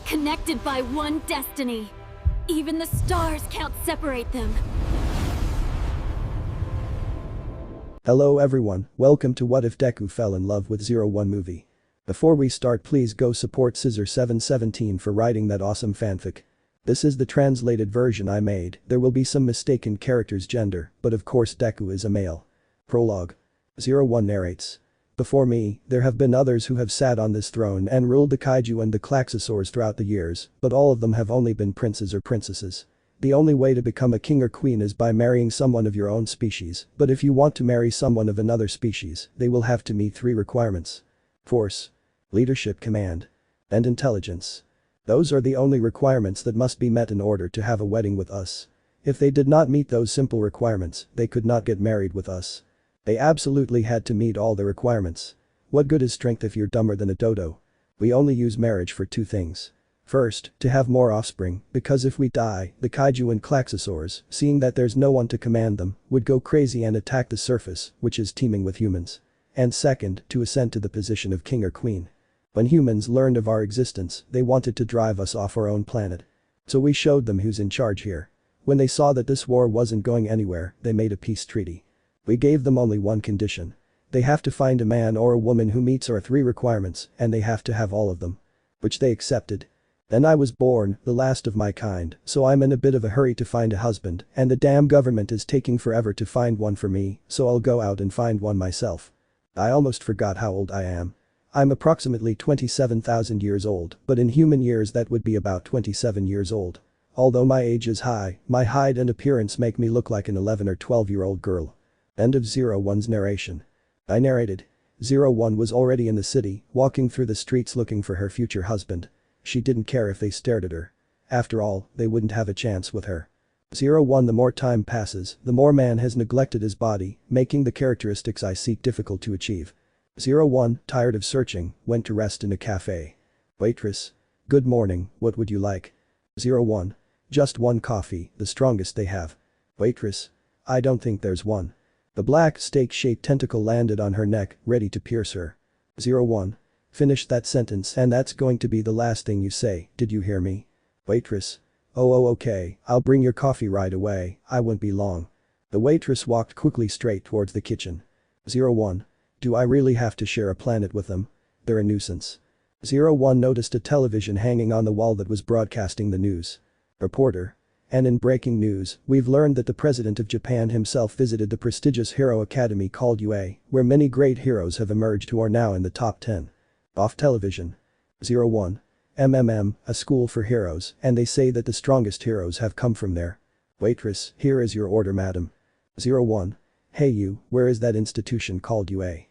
connected by one destiny. Even the stars can't separate them. Hello everyone, welcome to What If Deku Fell in Love with 01 movie. Before we start, please go support Scissor717 for writing that awesome fanfic. This is the translated version I made. There will be some mistaken character's gender, but of course Deku is a male. Prologue. 01 narrates. Before me, there have been others who have sat on this throne and ruled the kaiju and the klaxosaurs throughout the years, but all of them have only been princes or princesses. The only way to become a king or queen is by marrying someone of your own species, but if you want to marry someone of another species, they will have to meet 3 requirements. Force, leadership, command, and intelligence. Those are the only requirements that must be met in order to have a wedding with us. If they did not meet those simple requirements, they could not get married with us. They absolutely had to meet all the requirements. What good is strength if you're dumber than a dodo? We only use marriage for 2 things. First, to have more offspring, because if we die, the kaiju and klaxosaurs, seeing that there's no one to command them, would go crazy and attack the surface, which is teeming with humans. And second, to ascend to the position of king or queen. When humans learned of our existence, they wanted to drive us off our own planet. So we showed them who's in charge here. When they saw that this war wasn't going anywhere, they made a peace treaty. We gave them only one condition. They have to find a man or a woman who meets our 3 requirements, and they have to have all of them. Which they accepted. Then I was born, the last of my kind, so I'm in a bit of a hurry to find a husband, and the damn government is taking forever to find one for me, so I'll go out and find one myself. I almost forgot how old I am. I'm approximately 27,000 years old, but in human years that would be about 27 years old. Although my age is high, my height and appearance make me look like an 11 or 12-year-old girl. End of 01's narration. I narrated. 01 was already in the city, walking through the streets looking for her future husband. She didn't care if they stared at her. After all, they wouldn't have a chance with her. 01 The more time passes, the more man has neglected his body, making the characteristics I seek difficult to achieve. 01, tired of searching, went to rest in a cafe. Waitress. Good morning, what would you like? 01. Just 1 coffee, the strongest they have. Waitress. I don't think there's one. The black steak-shaped tentacle landed on her neck, ready to pierce her. 01. Finish that sentence and that's going to be the last thing you say, did you hear me? Waitress. Oh okay, I'll bring your coffee right away, I won't be long. The waitress walked quickly straight towards the kitchen. 01. Do I really have to share a planet with them? They're a nuisance. 01 noticed a television hanging on the wall that was broadcasting the news. Reporter. And in breaking news, we've learned that the president of Japan himself visited the prestigious hero academy called UA, where many great heroes have emerged who are now in the top 10. Off television. 01. A school for heroes, and they say that the strongest heroes have come from there. Waitress, here is your order madam. 01. Hey you, where is that institution called UA?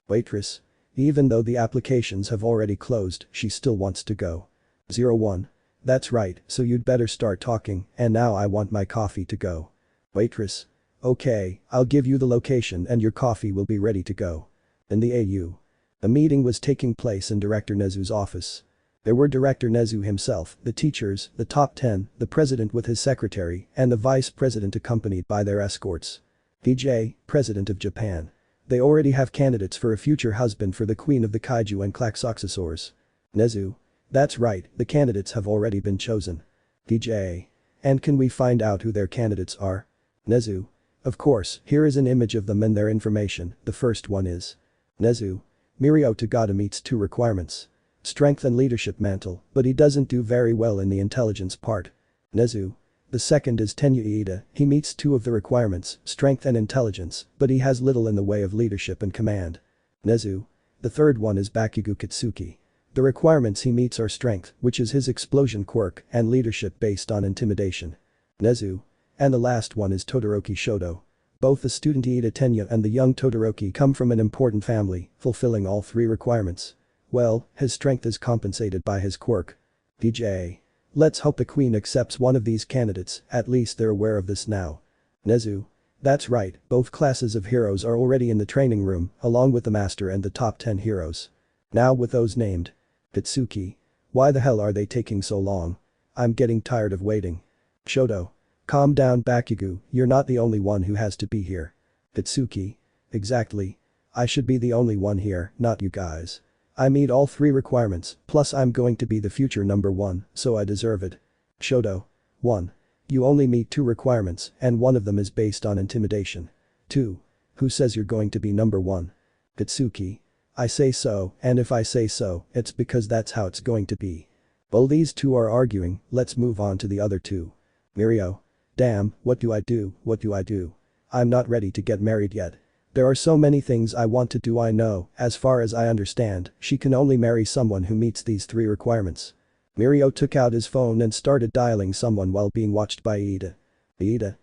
Waitress. Even though the applications have already closed, she still wants to go. 01. That's right, so you'd better start talking, and now I want my coffee to go. Waitress. Okay, I'll give you the location and your coffee will be ready to go. In the AU. A meeting was taking place in Director Nezu's office. There were Director Nezu himself, the teachers, the top 10, the president with his secretary, and the vice president accompanied by their escorts. DJ, President of Japan. They already have candidates for a future husband for the queen of the kaiju and klaxosaurs. Nezu. That's right, the candidates have already been chosen. DJ. And can we find out who their candidates are? Nezu. Of course, here is an image of them and their information, the first one is. Nezu. Mirio Tagada meets 2 requirements. Strength and leadership mantle, but he doesn't do very well in the intelligence part. Nezu. The second is Tenyu Iida, he meets 2 of the requirements, strength and intelligence, but he has little in the way of leadership and command. Nezu. The third one is Bakugo Kitsuki. The requirements he meets are strength, which is his explosion quirk, and leadership based on intimidation. Nezu. And the last one is Todoroki Shoto. Both the student Iida Tenya and the young Todoroki come from an important family, fulfilling all 3 requirements. Well, his strength is compensated by his quirk. DJ. Let's hope the queen accepts one of these candidates, at least they're aware of this now. Nezu. That's right, both classes of heroes are already in the training room, along with the master and the top 10 heroes. Now with those named. Pitsuki. Why the hell are they taking so long? I'm getting tired of waiting. Shoto. Calm down Bakugo, you're not the only one who has to be here. Pitsuki. Exactly. I should be the only one here, not you guys. I meet all 3 requirements, plus I'm going to be the future number 1, so I deserve it. Shoto. 1. You only meet 2 requirements, and one of them is based on intimidation. 2. Who says you're going to be number 1? Itsuki. I say so, and if I say so, it's because that's how it's going to be. While these 2 are arguing, let's move on to the other 2. Mirio. Damn, what do I do, what do I do? I'm not ready to get married yet. There are so many things I want to do. I know, as far as I understand, she can only marry someone who meets these 3 requirements. Mirio took out his phone and started dialing someone while being watched by Iida. Iida.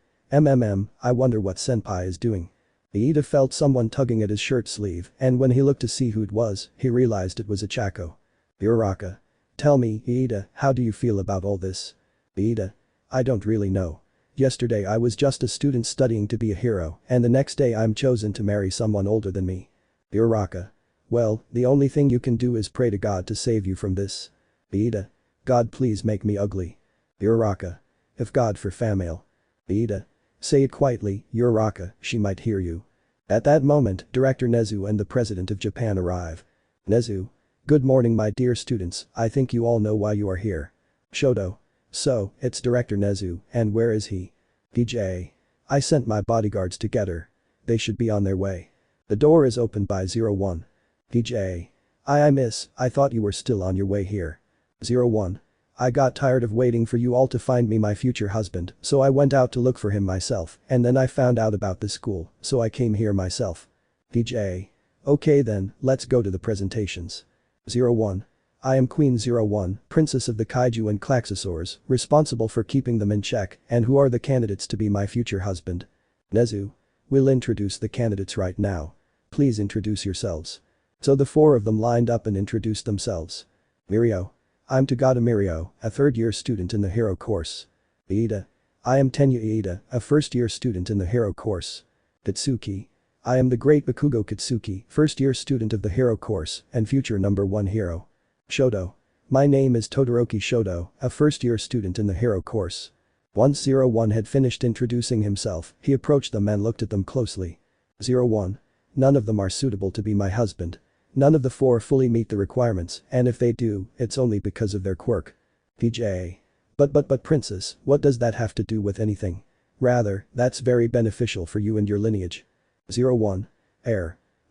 I wonder what senpai is doing. Iida felt someone tugging at his shirt sleeve, and when he looked to see who it was, he realized it was Ichako. Uraraka. Tell me, Iida, how do you feel about all this? Iida. I don't really know. Yesterday I was just a student studying to be a hero, and the next day I'm chosen to marry someone older than me. Uraraka. Well, the only thing you can do is pray to God to save you from this. Iida. God, please make me ugly. Uraraka. If God for female. Iida. Say it quietly, Uraraka, she might hear you. At that moment, Director Nezu and the President of Japan arrive. Nezu. Good morning my dear students, I think you all know why you are here. Shoto. So, it's Director Nezu, and where is he? DJ. I sent my bodyguards to get her. They should be on their way. The door is opened by 01. DJ. I miss, I thought you were still on your way here. 01. I got tired of waiting for you all to find me my future husband, so I went out to look for him myself, and then I found out about this school, so I came here myself. DJ. Okay then, let's go to the presentations. 01. I am Queen 01, Princess of the Kaiju and Klaxosaurs, responsible for keeping them in check, and who are the candidates to be my future husband? Nezu. We'll introduce the candidates right now. Please introduce yourselves. So the 4 of them lined up and introduced themselves. Mirio. I'm Tagada Mirio, a 3rd-year student in the hero course. Iida. I am Tenya Iida, a 1st-year student in the hero course. Kitsuki. I am the great Bakugo Kitsuki, 1st-year student of the hero course, and future number 1 hero. Shoto. My name is Todoroki Shoto, a 1st-year student in the hero course. Once 01 had finished introducing himself, he approached them and looked at them closely. 01. None of them are suitable to be my husband. None of the 4 fully meet the requirements, and if they do, it's only because of their quirk. DJ. But princess, what does that have to do with anything? Rather, that's very beneficial for you and your lineage. 01.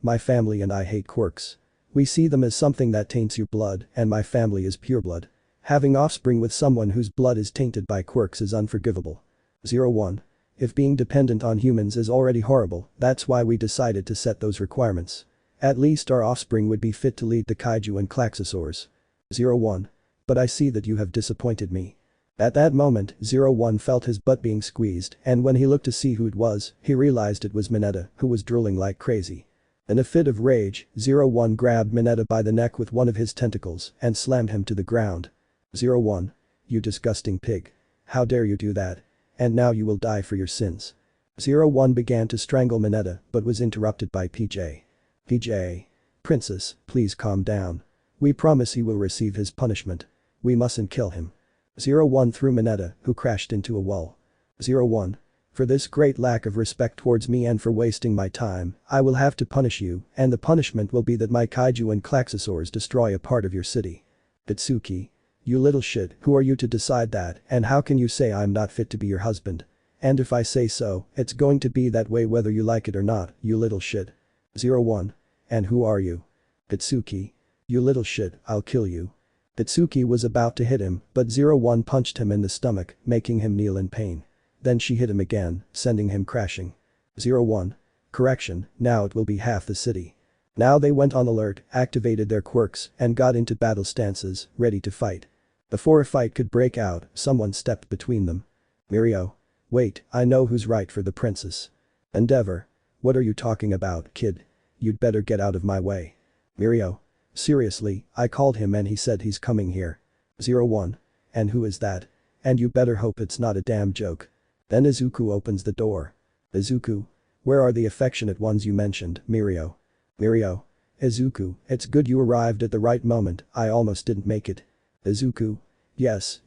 My family and I hate quirks. We see them as something that taints your blood, and my family is pureblood. Having offspring with someone whose blood is tainted by quirks is unforgivable. 01. If being dependent on humans is already horrible, that's why we decided to set those requirements. At least our offspring would be fit to lead the kaiju and klaxosaurs. 01. But I see that you have disappointed me. At that moment, 01 felt his butt being squeezed, and when he looked to see who it was, he realized it was Mineta, who was drooling like crazy. In a fit of rage, 01 grabbed Mineta by the neck with one of his tentacles and slammed him to the ground. 01. You disgusting pig. How dare you do that? And now you will die for your sins. 01 began to strangle Mineta but was interrupted by PJ. PJ. Princess, please calm down. We promise he will receive his punishment. We mustn't kill him. 01 threw Mineta, who crashed into a wall. 01. For this great lack of respect towards me and for wasting my time, I will have to punish you, and the punishment will be that my kaiju and klaxosaurs destroy a part of your city. Itsuki. You little shit, who are you to decide that, and how can you say I'm not fit to be your husband? And if I say so, it's going to be that way whether you like it or not, you little shit. 01. And who are you? Itsuki. You little shit, I'll kill you. Itsuki was about to hit him, but 01 punched him in the stomach, making him kneel in pain. Then she hit him again, sending him crashing. 01. Correction, now it will be half the city. Now they went on alert, activated their quirks, and got into battle stances, ready to fight. Before a fight could break out, someone stepped between them. Mirio. Wait, I know who's right for the princess. Endeavor. What are you talking about, kid? You'd better get out of my way. Mirio. Seriously, I called him and he said he's coming here. 01. And who is that? And you better hope it's not a damn joke. Then Izuku opens the door. Izuku. Where are the affectionate ones you mentioned, Mirio? Mirio. Izuku, it's good you arrived at the right moment, I almost didn't make it. Izuku. Yes,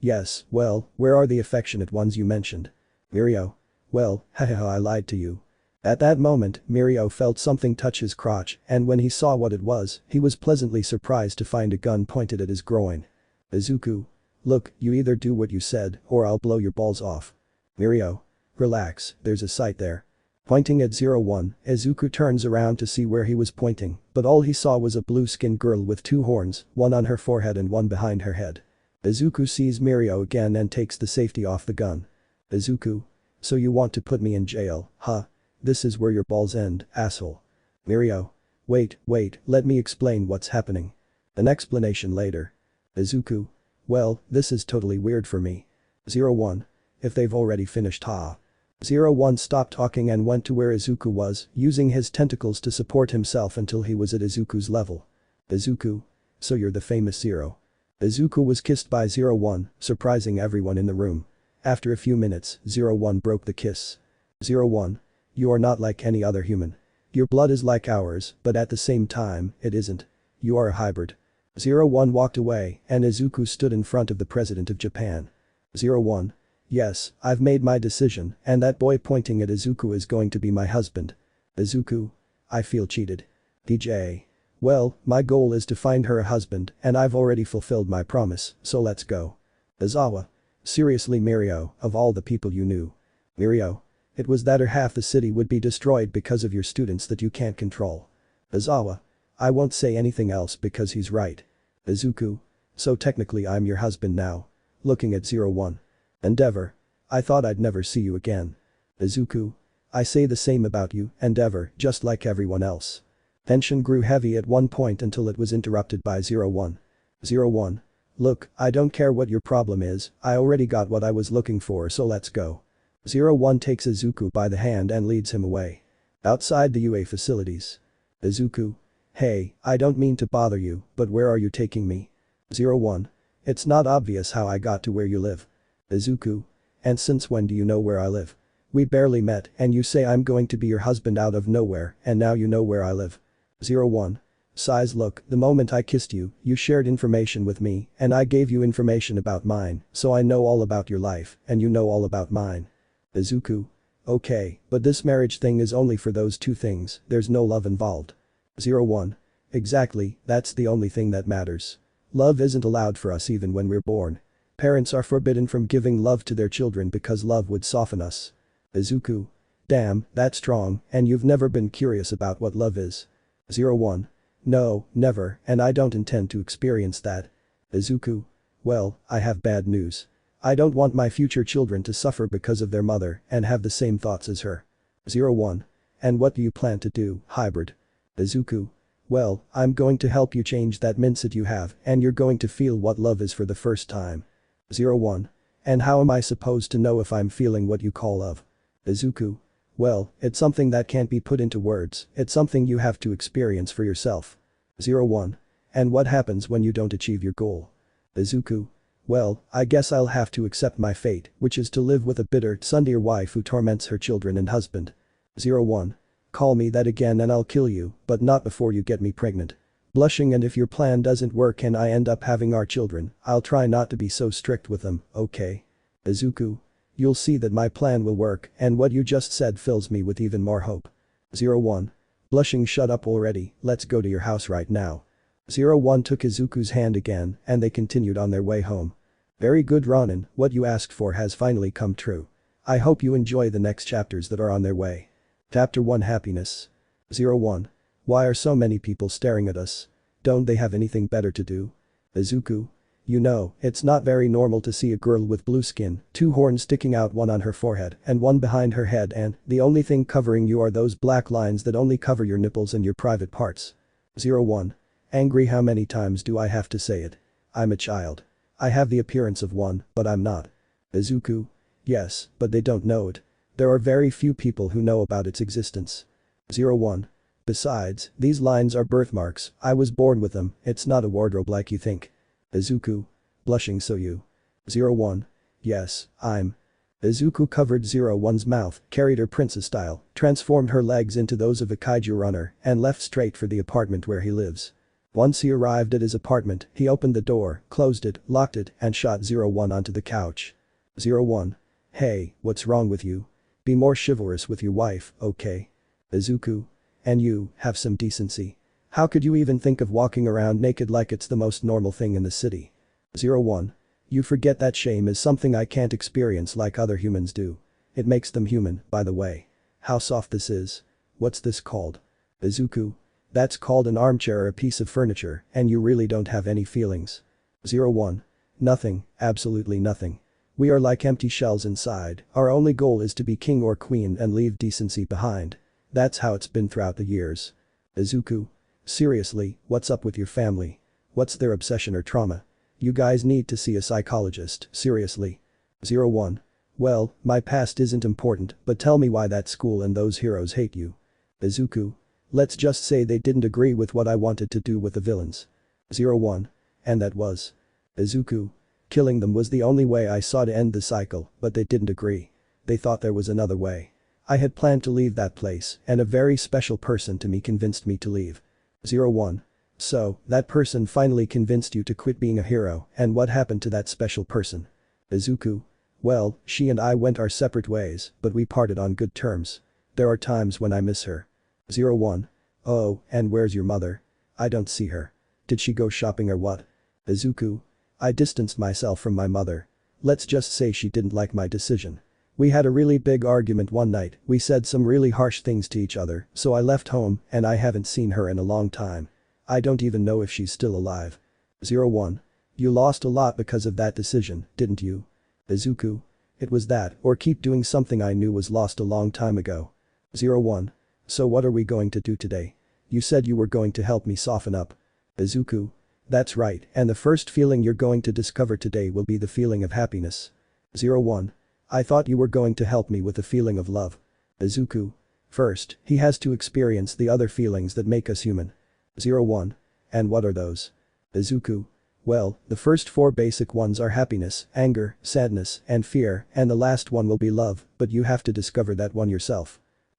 well, where are the affectionate ones you mentioned? Mirio. Well, haha I lied to you. At that moment, Mirio felt something touch his crotch, and when he saw what it was, he was pleasantly surprised to find a gun pointed at his groin. Izuku. Look, you either do what you said, or I'll blow your balls off. Mirio. Relax, there's a sight there. Pointing at 01, Izuku turns around to see where he was pointing, but all he saw was a blue-skinned girl with 2 horns, one on her forehead and one behind her head. Izuku sees Mirio again and takes the safety off the gun. Izuku. So you want to put me in jail, huh? This is where your balls end, asshole. Mirio. Wait, let me explain what's happening. An explanation later. Izuku. Well, this is totally weird for me. 01. If they've already finished, ha. 01 stopped talking and went to where Izuku was, using his tentacles to support himself until he was at Izuku's level. Izuku. So you're the famous Zero. Izuku was kissed by 01, surprising everyone in the room. After a few minutes, 01 broke the kiss. 01. You are not like any other human. Your blood is like ours, but at the same time, it isn't. You are a hybrid. 01 walked away, and Izuku stood in front of the president of Japan. 01. Yes, I've made my decision, and that boy pointing at Izuku is going to be my husband. Izuku. I feel cheated. DJ. Well, my goal is to find her a husband, and I've already fulfilled my promise, so let's go. Izawa. Seriously, Mirio, of all the people you knew. Mirio. It was that or half the city would be destroyed because of your students that you can't control. Izawa. I won't say anything else because he's right. Izuku. So technically I'm your husband now. Looking at 01. Endeavor. I thought I'd never see you again. Izuku. I say the same about you, Endeavor, just like everyone else. Tension grew heavy at one point until it was interrupted by 01. 01. Look, I don't care what your problem is, I already got what I was looking for, so let's go. 01 takes Izuku by the hand and leads him away. Outside the UA facilities. Izuku. Hey, I don't mean to bother you, but where are you taking me? 01. It's not obvious how I got to where you live. Izuku. And since when do you know where I live? We barely met and you say I'm going to be your husband out of nowhere and now you know where I live. 01. Size. Look, the moment I kissed you, you shared information with me and I gave you information about mine, so I know all about your life and you know all about mine. Izuku. Okay, but this marriage thing is only for those 2 things, there's no love involved. 01. Exactly, that's the only thing that matters. Love isn't allowed for us even when we're born. Parents are forbidden from giving love to their children because love would soften us. Izuku. Damn, that's strong, and you've never been curious about what love is. 01. No, never, and I don't intend to experience that. Izuku. Well, I have bad news. I don't want my future children to suffer because of their mother and have the same thoughts as her. 01. And what do you plan to do, hybrid? Izuku. Well, I'm going to help you change that mindset you have and you're going to feel what love is for the first time. 01. And how am I supposed to know if I'm feeling what you call love? Izuku. Well, it's something that can't be put into words, it's something you have to experience for yourself. 01. And what happens when you don't achieve your goal? Izuku. Well, I guess I'll have to accept my fate, which is to live with a bitter, tsundere wife who torments her children and husband. 01. Call me that again and I'll kill you, but not before you get me pregnant. Blushing. And if your plan doesn't work and I end up having our children, I'll try not to be so strict with them, okay? Izuku. You'll see that my plan will work and what you just said fills me with even more hope. 01. Blushing. Shut up already, let's go to your house right now. 01 took Izuku's hand again and they continued on their way home. Very good, Ronin, what you asked for has finally come true. I hope you enjoy the next chapters that are on their way. Chapter 1. Happiness. 01. Why are so many people staring at us? Don't they have anything better to do? Izuku. You know, it's not very normal to see a girl with blue skin, 2 horns sticking out, one on her forehead and one behind her head, and the only thing covering you are those black lines that only cover your nipples and your private parts. 01. Angry. How many times do I have to say it? I'm a child. I have the appearance of one, but I'm not. Izuku. Yes, but they don't know it. There are very few people who know about its existence. 01. Besides, these lines are birthmarks, I was born with them, it's not a wardrobe like you think. Izuku. Blushing. So you. 01. Yes, I'm. Izuku covered 01's mouth, carried her princess style, transformed her legs into those of a kaiju runner, and left straight for the apartment where he lives. Once he arrived at his apartment, he opened the door, closed it, locked it, and shot 01 onto the couch. 01. Hey, what's wrong with you? Be more chivalrous with your wife, okay? Izuku. And you, have some decency. How could you even think of walking around naked like it's the most normal thing in the city? 01. You forget that shame is something I can't experience like other humans do. It makes them human, by the way. How soft this is. What's this called? Izuku. That's called an armchair or a piece of furniture, and you really don't have any feelings. 01. Nothing, absolutely nothing. We are like empty shells inside, our only goal is to be king or queen and leave decency behind. That's how it's been throughout the years. Izuku. Seriously, what's up with your family? What's their obsession or trauma? You guys need to see a psychologist, seriously. 01. Well, my past isn't important, but tell me why that school and those heroes hate you. Izuku. Let's just say they didn't agree with what I wanted to do with the villains. 01. And that was? Izuku. Killing them was the only way I saw to end the cycle, but they didn't agree. They thought there was another way. I had planned to leave that place, and a very special person to me convinced me to leave. 01. So, that person finally convinced you to quit being a hero, and what happened to that special person? Izuku. Well, she and I went our separate ways, but we parted on good terms. There are times when I miss her. 01. Oh, and where's your mother? I don't see her. Did she go shopping or what? Izuku. I distanced myself from my mother. Let's just say she didn't like my decision. We had a really big argument one night, we said some really harsh things to each other, so I left home and I haven't seen her in a long time. I don't even know if she's still alive. 01. You lost a lot because of that decision, didn't you? Izuku. It was that, or keep doing something I knew was lost a long time ago. 01. So what are we going to do today? You said you were going to help me soften up. Izuku. That's right, and the first feeling you're going to discover today will be the feeling of happiness. 01. I thought you were going to help me with the feeling of love. Izuku. First, he has to experience the other feelings that make us human. 01. And what are those? Izuku. Well, the first 4 basic ones are happiness, anger, sadness, and fear, and the last one will be love, but you have to discover that one yourself.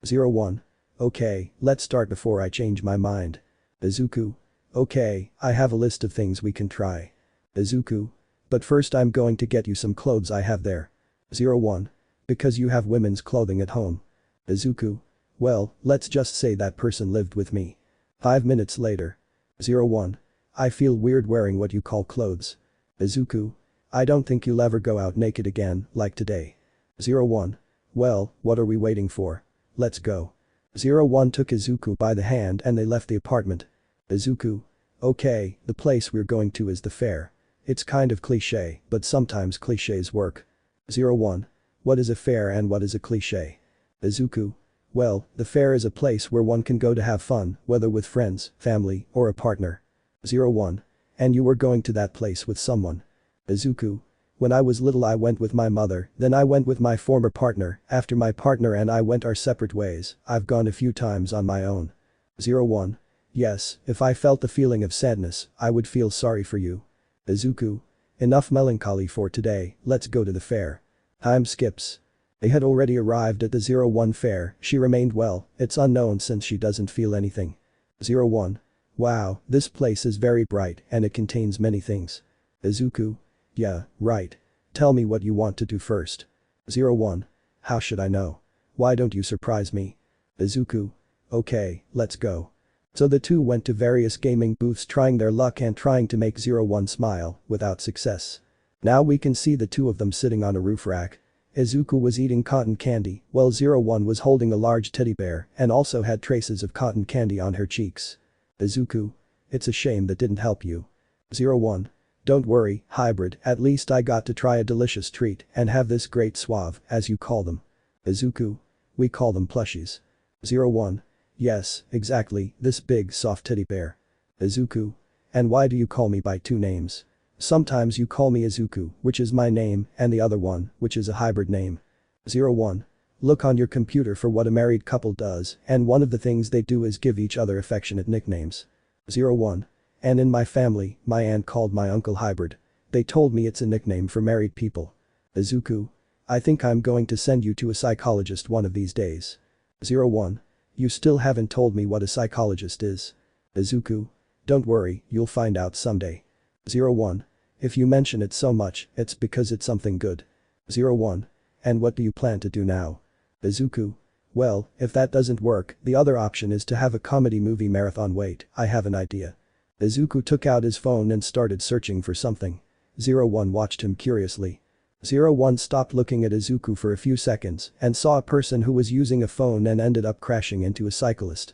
01. Okay, let's start before I change my mind. Izuku. Okay, I have a list of things we can try. Izuku. But first I'm going to get you some clothes I have there. 01. Because you have women's clothing at home. Izuku. Well, let's just say that person lived with me. 5 minutes later. 01. I feel weird wearing what you call clothes. Izuku. I don't think you'll ever go out naked again, like today. 01. Well, what are we waiting for? Let's go. 01 took Izuku by the hand and they left the apartment. Izuku. Okay, the place we're going to is the fair. It's kind of cliché, but sometimes clichés work. 01. What is a fair and what is a cliché? Izuku. Well, the fair is a place where one can go to have fun, whether with friends, family, or a partner. 01. And you were going to that place with someone. Izuku. When I was little I went with my mother, then I went with my former partner, after my partner and I went our separate ways, I've gone a few times on my own. 01. Yes, if I felt the feeling of sadness, I would feel sorry for you. Izuku. Enough melancholy for today, let's go to the fair. Time skips. They had already arrived at the 01 fair, she remained well, it's unknown since she doesn't feel anything. 01. Wow, this place is very bright and it contains many things. Izuku. Yeah, right. Tell me what you want to do first. 01. How should I know? Why don't you surprise me? Izuku. Okay, let's go. So the two went to various gaming booths trying their luck and trying to make 01 smile, without success. Now we can see the two of them sitting on a roof rack. Izuku was eating cotton candy, while 01 was holding a large teddy bear and also had traces of cotton candy on her cheeks. Izuku. It's a shame that didn't help you. 01. Don't worry, hybrid, at least I got to try a delicious treat and have this great suave, as you call them. Izuku. We call them plushies. 01. Yes, exactly, this big soft teddy bear. Izuku. And why do you call me by 2 names? Sometimes you call me Izuku, which is my name, and the other one, which is a hybrid name. 01. Look on your computer for what a married couple does, and one of the things they do is give each other affectionate nicknames. 01. And in my family, my aunt called my uncle hybrid. They told me it's a nickname for married people. Izuku. I think I'm going to send you to a psychologist one of these days. 01. You still haven't told me what a psychologist is. Izuku. Don't worry, you'll find out someday. 01. If you mention it so much, it's because it's something good. 01. And what do you plan to do now? Izuku. Well, if that doesn't work, the other option is to have a comedy movie marathon. Wait, I have an idea. Izuku took out his phone and started searching for something. 01 watched him curiously. 01 stopped looking at Izuku for a few seconds and saw a person who was using a phone and ended up crashing into a cyclist.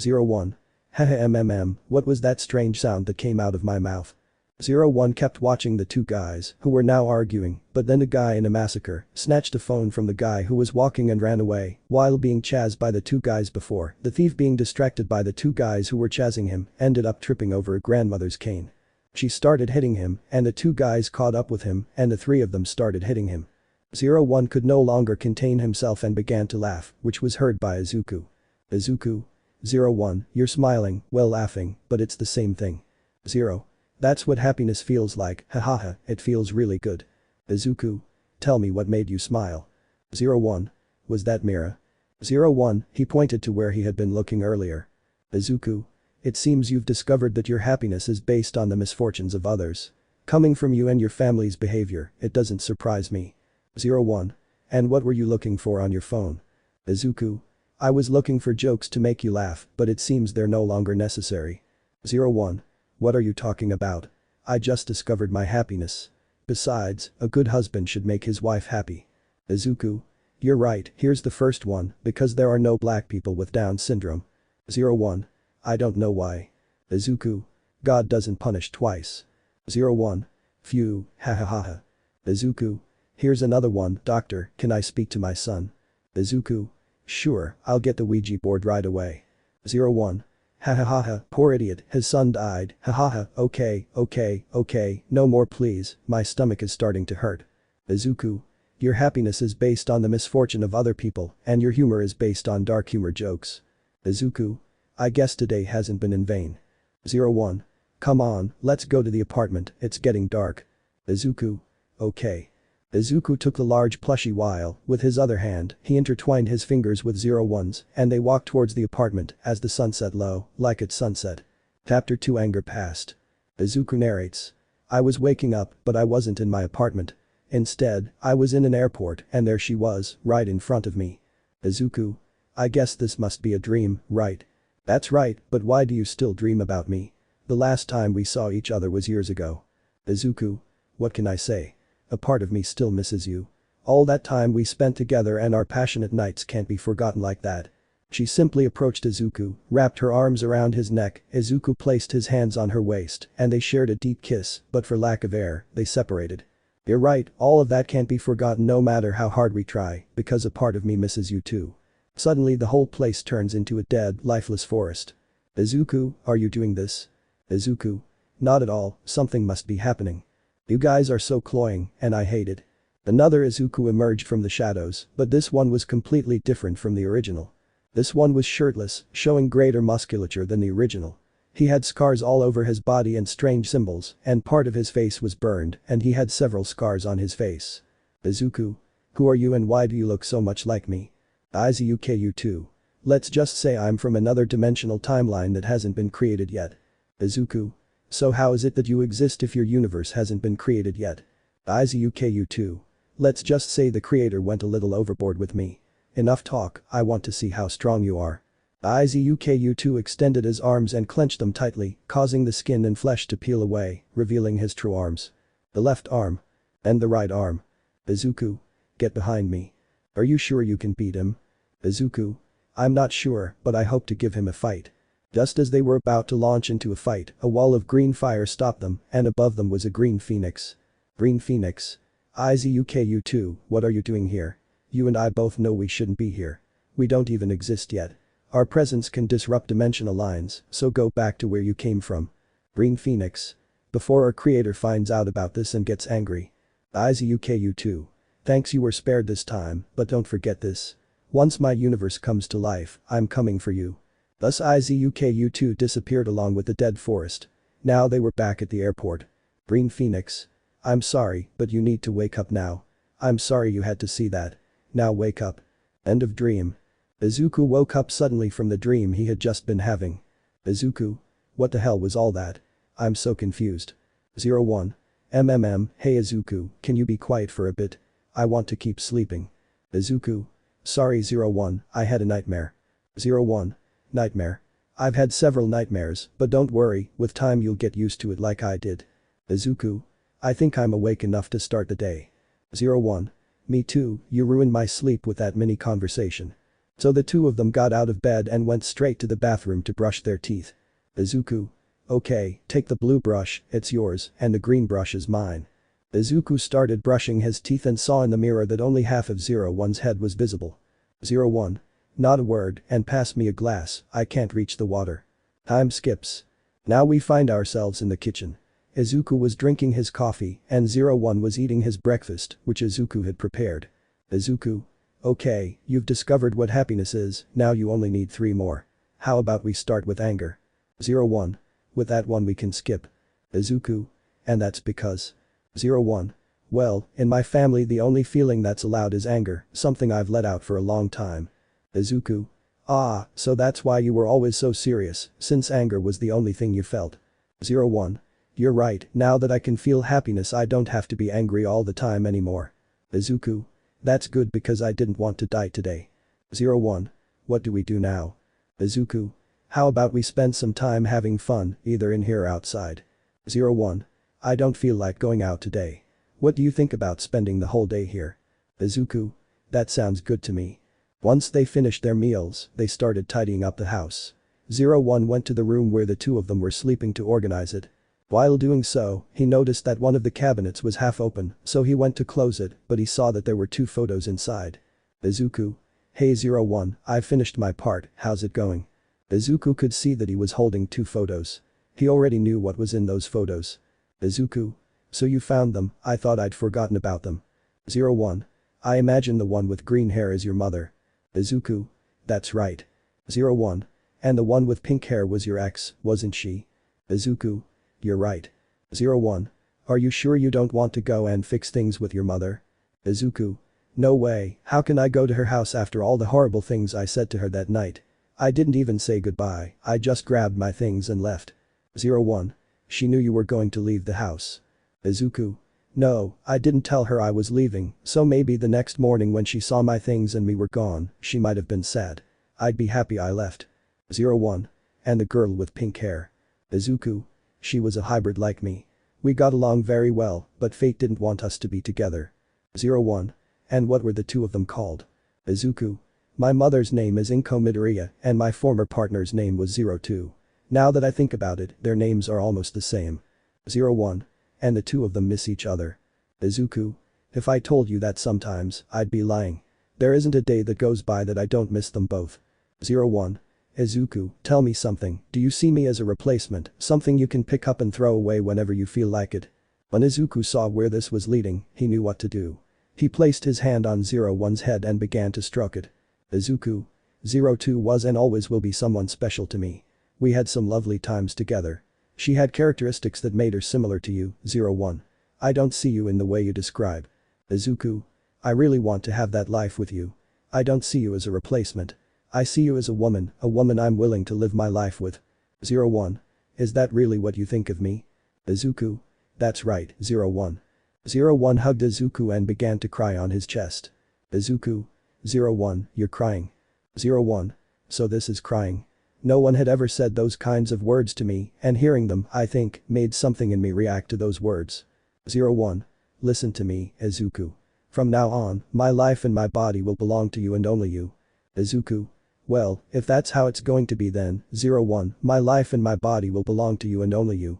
01. Haha what was that strange sound that came out of my mouth? 01 kept watching the two guys who were now arguing, but then a guy in a massacre snatched a phone from the guy who was walking and ran away while being chased by the two guys before. The thief, being distracted by the two guys who were chasing him, ended up tripping over a grandmother's cane. She started hitting him and the two guys caught up with him and the three of them started hitting him. 01 could no longer contain himself and began to laugh, which was heard by Izuku. Izuku. 01, you're smiling, well laughing, but it's the same thing. 0. That's what happiness feels like, hahaha, it feels really good. Izuku. Tell me what made you smile. 01. Was that Mira? 01, he pointed to where he had been looking earlier. Izuku. It seems you've discovered that your happiness is based on the misfortunes of others. Coming from you and your family's behavior, it doesn't surprise me. 01. And what were you looking for on your phone? Izuku. I was looking for jokes to make you laugh, but it seems they're no longer necessary. 01. What are you talking about? I just discovered my happiness. Besides, a good husband should make his wife happy. Izuku. You're right, here's the first one, because there are no black people with Down syndrome. 01. I don't know why. Izuku. God doesn't punish twice. 01. Phew, hahaha. Izuku. Here's another one, doctor, can I speak to my son? Izuku. Sure, I'll get the Ouija board right away. 01. Hahaha, poor idiot, his son died, hahaha, okay, no more please, my stomach is starting to hurt. Izuku. Your happiness is based on the misfortune of other people, and your humor is based on dark humor jokes. Izuku. I guess today hasn't been in vain. 01. Come on, let's go to the apartment, it's getting dark. Izuku. Okay. Izuku took the large plushie while, with his other hand, he intertwined his fingers with 01's and they walked towards the apartment as the sun set low, like at sunset. Chapter 2 Anger Past. Izuku narrates. I was waking up, but I wasn't in my apartment. Instead, I was in an airport and there she was, right in front of me. Izuku. I guess this must be a dream, right? That's right, but why do you still dream about me? The last time we saw each other was years ago. Izuku. What can I say? A part of me still misses you. All that time we spent together and our passionate nights can't be forgotten like that. She simply approached Izuku, wrapped her arms around his neck, Izuku placed his hands on her waist, and they shared a deep kiss, but for lack of air, they separated. You're right, all of that can't be forgotten no matter how hard we try, because a part of me misses you too. Suddenly the whole place turns into a dead, lifeless forest. Izuku, are you doing this? Izuku. Not at all, something must be happening. You guys are so cloying, and I hate it. Another Izuku emerged from the shadows, but this one was completely different from the original. This one was shirtless, showing greater musculature than the original. He had scars all over his body and strange symbols, and part of his face was burned, and he had several scars on his face. Izuku. Who are you and why do you look so much like me? Izuku too. Let's just say I'm from another dimensional timeline that hasn't been created yet. Izuku. So how is it that you exist if your universe hasn't been created yet? Izuku too. Let's just say the creator went a little overboard with me. Enough talk, I want to see how strong you are. Izuku too extended his arms and clenched them tightly, causing the skin and flesh to peel away, revealing his true arms. The left arm. And the right arm. Izuku. Get behind me. Are you sure you can beat him? Izuku. I'm not sure, but I hope to give him a fight. Just as they were about to launch into a fight, a wall of green fire stopped them, and above them was a green phoenix. Green Phoenix. Izuku too, what are you doing here? You and I both know we shouldn't be here. We don't even exist yet. Our presence can disrupt dimensional lines, so go back to where you came from. Green Phoenix. Before our creator finds out about this and gets angry. Izuku too. Thanks, you were spared this time, but don't forget this. Once my universe comes to life, I'm coming for you. Thus Izuku too disappeared along with the dead forest. Now they were back at the airport. Green Phoenix. I'm sorry, but you need to wake up now. I'm sorry you had to see that. Now wake up. End of dream. Izuku woke up suddenly from the dream he had just been having. Izuku. What the hell was all that? I'm so confused. 01. Hey Izuku, can you be quiet for a bit? I want to keep sleeping. Izuku. Sorry 01, I had a nightmare. 01. Nightmare. I've had several nightmares, but don't worry, with time you'll get used to it like I did. Izuku. I think I'm awake enough to start the day. 01. Me too, you ruined my sleep with that mini conversation. So the two of them got out of bed and went straight to the bathroom to brush their teeth. Izuku. Okay, take the blue brush, it's yours, and the green brush is mine. Izuku started brushing his teeth and saw in the mirror that only half of 01's head was visible. 01. Not a word, and pass me a glass, I can't reach the water. Time skips. Now we find ourselves in the kitchen. Izuku was drinking his coffee and 01 was eating his breakfast, which Izuku had prepared. Izuku. Okay, you've discovered what happiness is, now you only need 3 more. How about we start with anger? 01. With that one we can skip. Izuku. And that's because. 01. Well, in my family the only feeling that's allowed is anger, something I've let out for a long time. Izuku. Ah, so that's why you were always so serious, since anger was the only thing you felt. 01. You're right, now that I can feel happiness I don't have to be angry all the time anymore. Izuku. That's good because I didn't want to die today. 01. What do we do now? Izuku. How about we spend some time having fun, either in here or outside? 01. I don't feel like going out today. What do you think about spending the whole day here? Izuku. That sounds good to me. Once they finished their meals, they started tidying up the house. 01 went to the room where the two of them were sleeping to organize it. While doing so, he noticed that one of the cabinets was half open, so he went to close it, but he saw that there were 2 photos inside. Izuku. Hey 01, I finished my part, how's it going? Izuku could see that he was holding 2 photos. He already knew what was in those photos. Izuku. So you found them, I thought I'd forgotten about them. 01. I imagine the one with green hair is your mother. Izuku. That's right. 01. And the one with pink hair was your ex, wasn't she? Izuku. You're right. 01. Are you sure you don't want to go and fix things with your mother? Izuku. No way, how can I go to her house after all the horrible things I said to her that night? I didn't even say goodbye, I just grabbed my things and left. 01. She knew you were going to leave the house. Izuku. No, I didn't tell her I was leaving, so maybe the next morning when she saw my things and me were gone, she might have been sad. I'd be happy I left. 01. And the girl with pink hair. Izuku. She was a hybrid like me. We got along very well, but fate didn't want us to be together. 01. And what were the 2 of them called? Izuku. My mother's name is Inko Midoriya and my former partner's name was 02. Now that I think about it, their names are almost the same. 01. And the 2 of them miss each other. Izuku. If I told you that sometimes, I'd be lying. There isn't a day that goes by that I don't miss them both. 01. Izuku, tell me something, do you see me as a replacement, something you can pick up and throw away whenever you feel like it? When Izuku saw where this was leading, he knew what to do. He placed his hand on 01's head and began to stroke it. Izuku. 02 was and always will be someone special to me. We had some lovely times together. She had characteristics that made her similar to you, 01. I don't see you in the way you describe. Izuku. I really want to have that life with you. I don't see you as a replacement. I see you as a woman I'm willing to live my life with. 01. Is that really what you think of me? Izuku. That's right, 01. 01 hugged Izuku and began to cry on his chest. Izuku. 01, you're crying. 01. So this is crying. No one had ever said those kinds of words to me, and hearing them, I think, made something in me react to those words. 01. Listen to me, Izuku. From now on, my life and my body will belong to you and only you. Izuku. Well, if that's how it's going to be then, 01, my life and my body will belong to you and only you.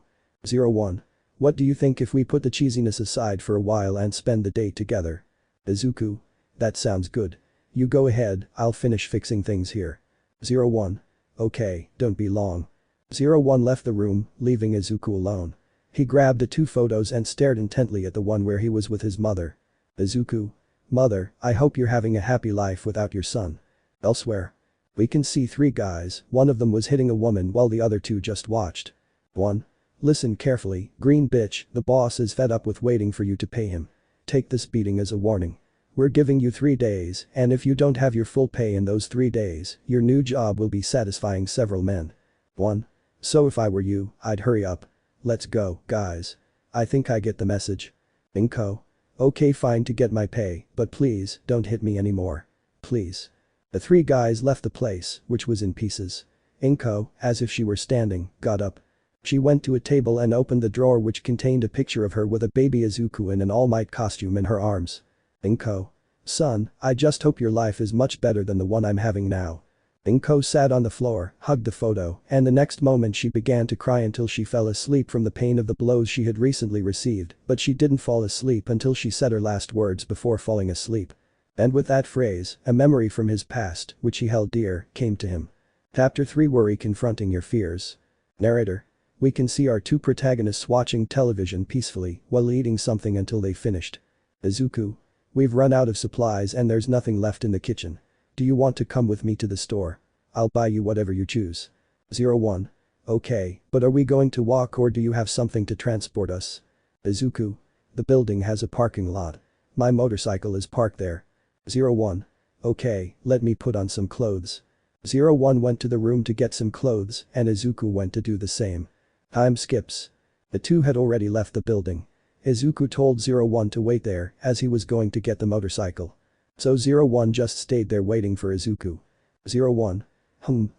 01. What do you think if we put the cheesiness aside for a while and spend the day together? Izuku. That sounds good. You go ahead, I'll finish fixing things here. 01. Okay, don't be long. 01 left the room, leaving Izuku alone. He grabbed the 2 photos and stared intently at the one where he was with his mother. Izuku. Mother, I hope you're having a happy life without your son. Elsewhere. We can see 3 guys, one of them was hitting a woman while the other 2 just watched. 1. Listen carefully, green bitch, the boss is fed up with waiting for you to pay him. Take this beating as a warning. We're giving you 3 days, and if you don't have your full pay in those 3 days, your new job will be satisfying several men. 1. So if I were you, I'd hurry up. Let's go, guys. I think I get the message. Inko. Okay fine to get my pay, but please, don't hit me anymore. please. The three guys left the place, which was in pieces. Inko, as if she were standing, got up. She went to a table and opened the drawer which contained a picture of her with a baby Izuku in an Almight costume in her arms. Inko. Son, I just hope your life is much better than the one I'm having now. Inko sat on the floor, hugged the photo, and the next moment she began to cry until she fell asleep from the pain of the blows she had recently received, but she didn't fall asleep until she said her last words before falling asleep. And with that phrase, a memory from his past, which he held dear, came to him. Chapter 3 Worry Confronting Your Fears. Narrator. We can see our two protagonists watching television peacefully while eating something until they finished. Izuku. We've run out of supplies and there's nothing left in the kitchen. Do you want to come with me to the store? I'll buy you whatever you choose. 01. Okay, but are we going to walk or do you have something to transport us? Izuku. The building has a parking lot. My motorcycle is parked there. 01. Okay, let me put on some clothes. 01 went to the room to get some clothes and Izuku went to do the same. Time skips. The two had already left the building. Izuku told 01 to wait there as he was going to get the motorcycle. So 01 just stayed there waiting for Izuku. 01.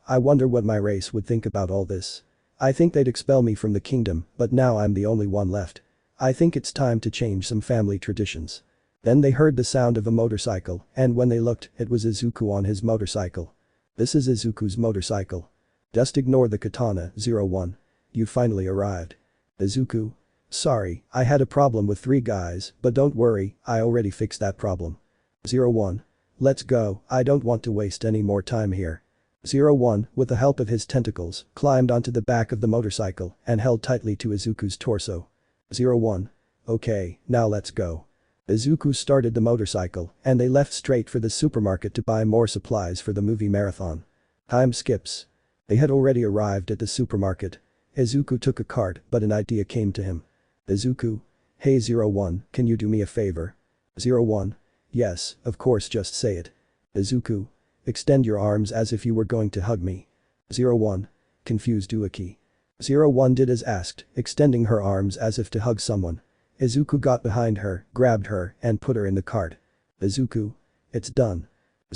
I wonder what my race would think about all this. I think they'd expel me from the kingdom, but now I'm the only one left. I think it's time to change some family traditions. Then they heard the sound of a motorcycle, and when they looked, it was Izuku on his motorcycle. This is Izuku's motorcycle. Just ignore the katana, 01. You finally arrived. Izuku. Sorry, I had a problem with three guys, but don't worry, I already fixed that problem. 01. Let's go, I don't want to waste any more time here. 01, with the help of his tentacles, climbed onto the back of the motorcycle and held tightly to Izuku's torso. 01. Okay, now let's go. Izuku started the motorcycle and they left straight for the supermarket to buy more supplies for the movie marathon. Time skips. They had already arrived at the supermarket. Izuku took a cart but an idea came to him. Izuku. Hey 01, can you do me a favor? 01. Yes, of course just say it. Izuku. Extend your arms as if you were going to hug me. 01. Confused Ueki. 01 did as asked, extending her arms as if to hug someone. Izuku got behind her, grabbed her, and put her in the cart. Izuku. It's done.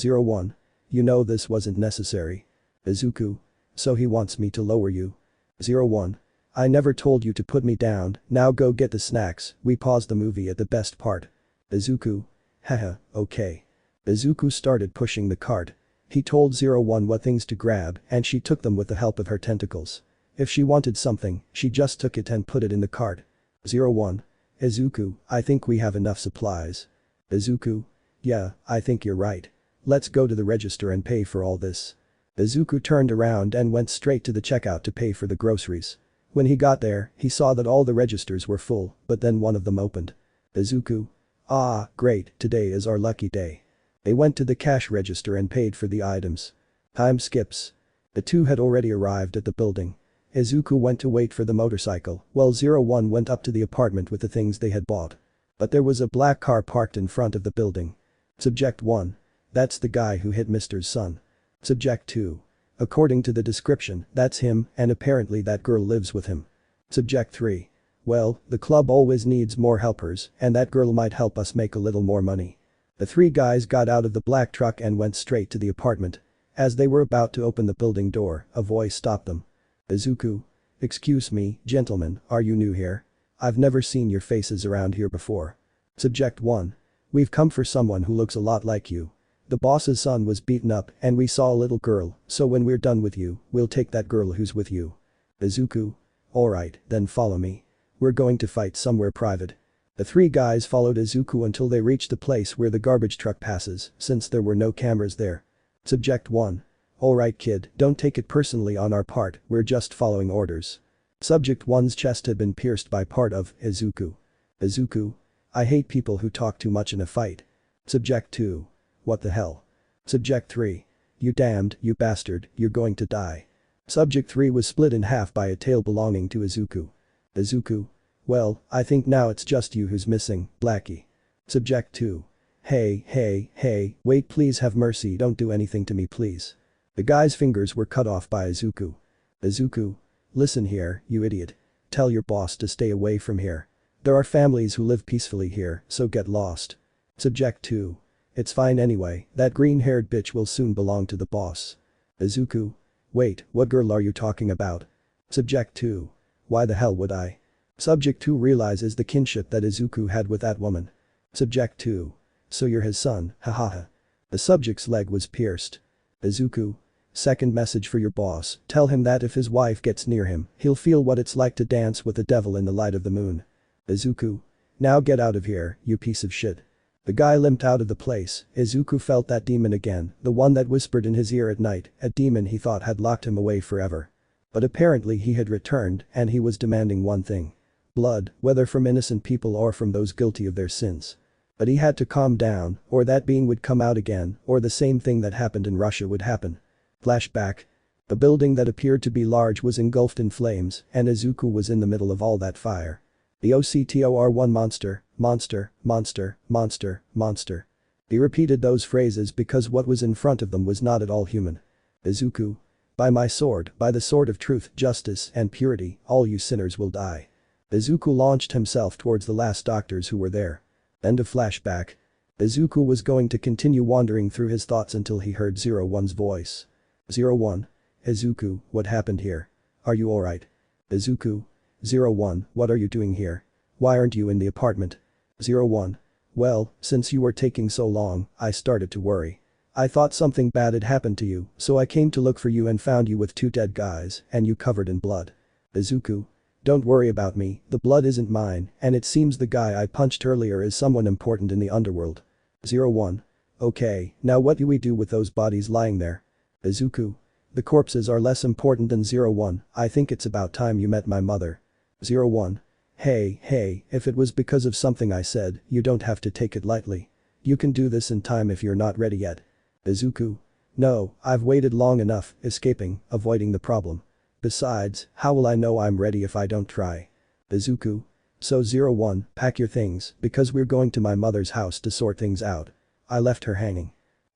01. You know this wasn't necessary. Izuku. So he wants me to lower you. 01. I never told you to put me down, now go get the snacks, we paused the movie at the best part. Izuku. Haha, okay. Izuku started pushing the cart. He told 01 what things to grab and she took them with the help of her tentacles. If she wanted something, she just took it and put it in the cart. 01. Izuku, I think we have enough supplies. Izuku. Yeah, I think you're right. Let's go to the register and pay for all this. Izuku turned around and went straight to the checkout to pay for the groceries. When he got there, he saw that all the registers were full, but then one of them opened. Izuku. Ah, great, today is our lucky day. They went to the cash register and paid for the items. Time skips. The two had already arrived at the building. Izuku went to wait for the motorcycle, while 01 went up to the apartment with the things they had bought. But there was a black car parked in front of the building. Subject 1. That's the guy who hit Mr.'s son. Subject 2. According to the description, that's him and apparently that girl lives with him. Subject 3. Well, the club always needs more helpers and that girl might help us make a little more money. The three guys got out of the black truck and went straight to the apartment. As they were about to open the building door, a voice stopped them. Izuku. Excuse me, gentlemen, are you new here? I've never seen your faces around here before. Subject 1. We've come for someone who looks a lot like you. The boss's son was beaten up and we saw a little girl, so when we're done with you, we'll take that girl who's with you. Izuku. Alright, then follow me. We're going to fight somewhere private. The three guys followed Izuku until they reached the place where the garbage truck passes, since there were no cameras there. Subject 1. Alright kid, don't take it personally on our part, we're just following orders. Subject 1's chest had been pierced by part of Izuku. Izuku. I hate people who talk too much in a fight. Subject 2. What the hell? Subject 3. You damned, you bastard, you're going to die. Subject 3 was split in half by a tail belonging to Izuku. Izuku. Well, I think now it's just you who's missing, Blackie. Subject 2. Hey, wait please have mercy don't do anything to me please. The guy's fingers were cut off by Izuku. Izuku. Listen here, you idiot. Tell your boss to stay away from here. There are families who live peacefully here, so get lost. Subject 2. It's fine anyway, that green-haired bitch will soon belong to the boss. Izuku. Wait, what girl are you talking about? Subject 2. Why the hell would I? Subject 2 realizes the kinship that Izuku had with that woman. Subject 2. So you're his son, hahaha. The subject's leg was pierced. Izuku. Second message for your boss, tell him that if his wife gets near him, he'll feel what it's like to dance with the devil in the light of the moon. Izuku. Now get out of here, you piece of shit. The guy limped out of the place. Izuku felt that demon again, the one that whispered in his ear at night, a demon he thought had locked him away forever. But apparently he had returned and he was demanding one thing. Blood, whether from innocent people or from those guilty of their sins. But he had to calm down, or that being would come out again, or the same thing that happened in Russia would happen. Flashback. The building that appeared to be large was engulfed in flames, and Izuku was in the middle of all that fire. The OCTOR1 monster, monster, monster, monster, monster. He repeated those phrases because what was in front of them was not at all human. Izuku. By my sword, by the sword of truth, justice, and purity, all you sinners will die. Izuku launched himself towards the last doctors who were there. End of flashback. Izuku was going to continue wandering through his thoughts until he heard 01's voice. 01. Izuku, what happened here? Are you alright? Izuku. 01, what are you doing here? Why aren't you in the apartment? 01. Well, since you were taking so long, I started to worry. I thought something bad had happened to you, so I came to look for you and found you with 2 dead guys, and you covered in blood. Izuku. Don't worry about me, the blood isn't mine, and it seems the guy I punched earlier is someone important in the underworld. 01. Okay, now what do we do with those bodies lying there? Izuku. The corpses are less important than 01, I think it's about time you met my mother. 01. Hey, if it was because of something I said, you don't have to take it lightly. You can do this in time if you're not ready yet. Izuku. No, I've waited long enough, escaping, avoiding the problem. Besides, how will I know I'm ready if I don't try? Izuku. So 01, pack your things, because we're going to my mother's house to sort things out. I left her hanging.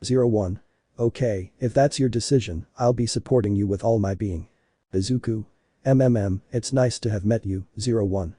01. Okay, if that's your decision, I'll be supporting you with all my being. Izuku. It's nice to have met you, 01.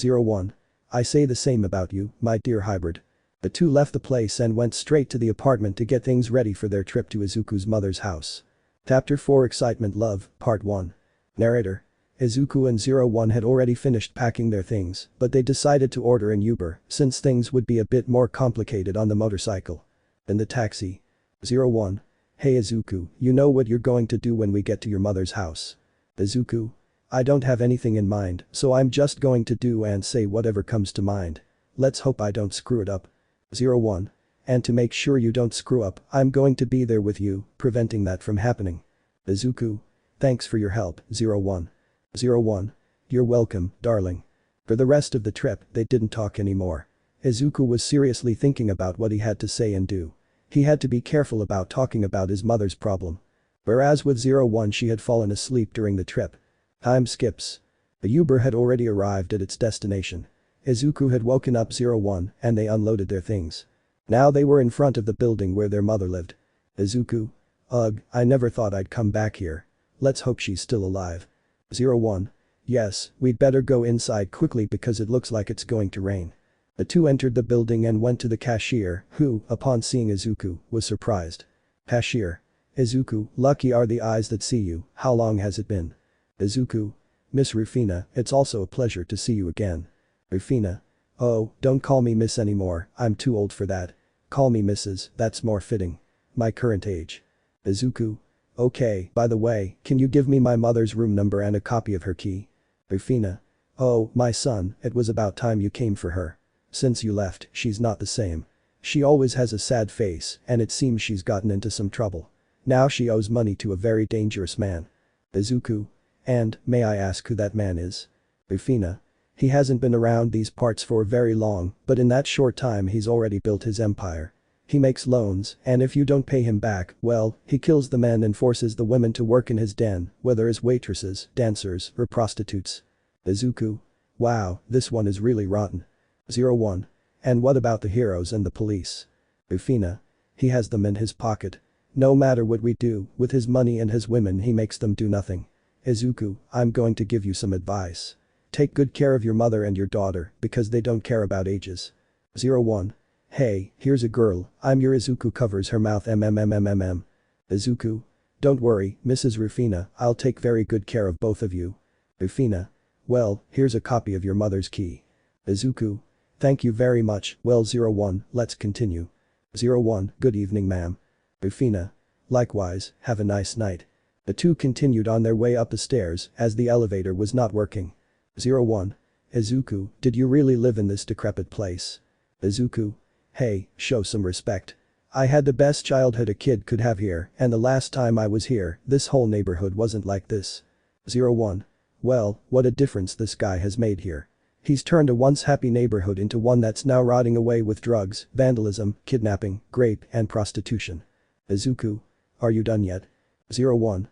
01. I say the same about you, my dear hybrid. The two left the place and went straight to the apartment to get things ready for their trip to Izuku's mother's house. Chapter 4 Excitement Love, Part 1. Narrator. Izuku and 01 had already finished packing their things, but they decided to order an Uber since things would be a bit more complicated on the motorcycle. In the taxi. 01. Hey Izuku, you know what you're going to do when we get to your mother's house. Izuku. I don't have anything in mind, so I'm just going to do and say whatever comes to mind. Let's hope I don't screw it up. 01. And to make sure you don't screw up, I'm going to be there with you, preventing that from happening. Izuku. Thanks for your help, 01. 01. You're welcome, darling. For the rest of the trip, they didn't talk anymore. Izuku was seriously thinking about what he had to say and do. He had to be careful about talking about his mother's problem. Whereas with 01 she had fallen asleep during the trip. Time skips. The Uber had already arrived at its destination. Izuku had woken up 01 and they unloaded their things. Now they were in front of the building where their mother lived. Izuku. Ugh, I never thought I'd come back here. Let's hope she's still alive. 01. Yes, we'd better go inside quickly because it looks like it's going to rain. The two entered the building and went to the cashier, who, upon seeing Izuku, was surprised. Cashier. Izuku, lucky are the eyes that see you, how long has it been? Izuku. Miss Rufina, it's also a pleasure to see you again. Rufina. Oh, don't call me miss anymore, I'm too old for that. Call me Mrs., that's more fitting. My current age. Izuku. Okay, by the way, can you give me my mother's room number and a copy of her key? Rufina. Oh, my son, it was about time you came for her. Since you left, she's not the same. She always has a sad face and it seems she's gotten into some trouble. Now she owes money to a very dangerous man. Izuku. And, may I ask who that man is? Rufina. He hasn't been around these parts for very long, but in that short time he's already built his empire. He makes loans, and if you don't pay him back, well, he kills the men and forces the women to work in his den, whether as waitresses, dancers, or prostitutes. Izuku. Wow, this one is really rotten. 01. And what about the heroes and the police? Rufina. He has them in his pocket. No matter what we do, with his money and his women he makes them do nothing. Izuku, I'm going to give you some advice. Take good care of your mother and your daughter because they don't care about ages. 01. Hey, here's a girl, I'm your Izuku covers her mouth mmmmmm. Izuku? Don't worry, Mrs. Rufina, I'll take very good care of both of you. Rufina? Well, here's a copy of your mother's key. Izuku? Thank you very much, well 01, let's continue. 01, good evening ma'am. Rufina? Likewise, have a nice night. The two continued on their way up the stairs as the elevator was not working. 01. Izuku, did you really live in this decrepit place? Izuku? Hey, show some respect. I had the best childhood a kid could have here, and the last time I was here, this whole neighborhood wasn't like this. 01. Well, what a difference this guy has made here. He's turned a once happy neighborhood into one that's now rotting away with drugs, vandalism, kidnapping, rape, and prostitution. Izuku? Are you done yet? 01.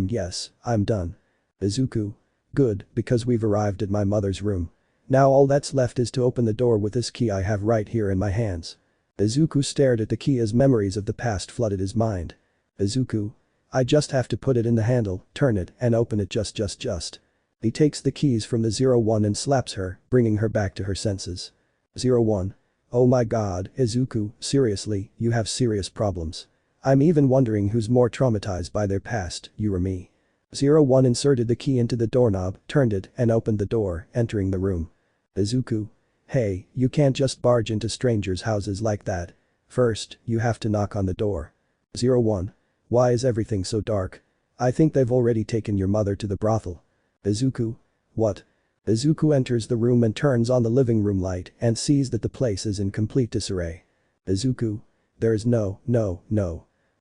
Yes, I'm done. Izuku? Good, because we've arrived at my mother's room. Now all that's left is to open the door with this key I have right here in my hands. Izuku stared at the key as memories of the past flooded his mind. Izuku? I just have to put it in the handle, turn it, and open it just. He takes the keys from the 01 and slaps her, bringing her back to her senses. 01. Oh my god, Izuku, seriously, you have serious problems. I'm even wondering who's more traumatized by their past, you or me. 01 inserted the key into the doorknob, turned it, and opened the door, entering the room. Izuku? Hey, you can't just barge into strangers' houses like that. First, you have to knock on the door. 01. Why is everything so dark? I think they've already taken your mother to the brothel. Izuku? What? Izuku enters the room and turns on the living room light and sees that the place is in complete disarray. Izuku? There's no.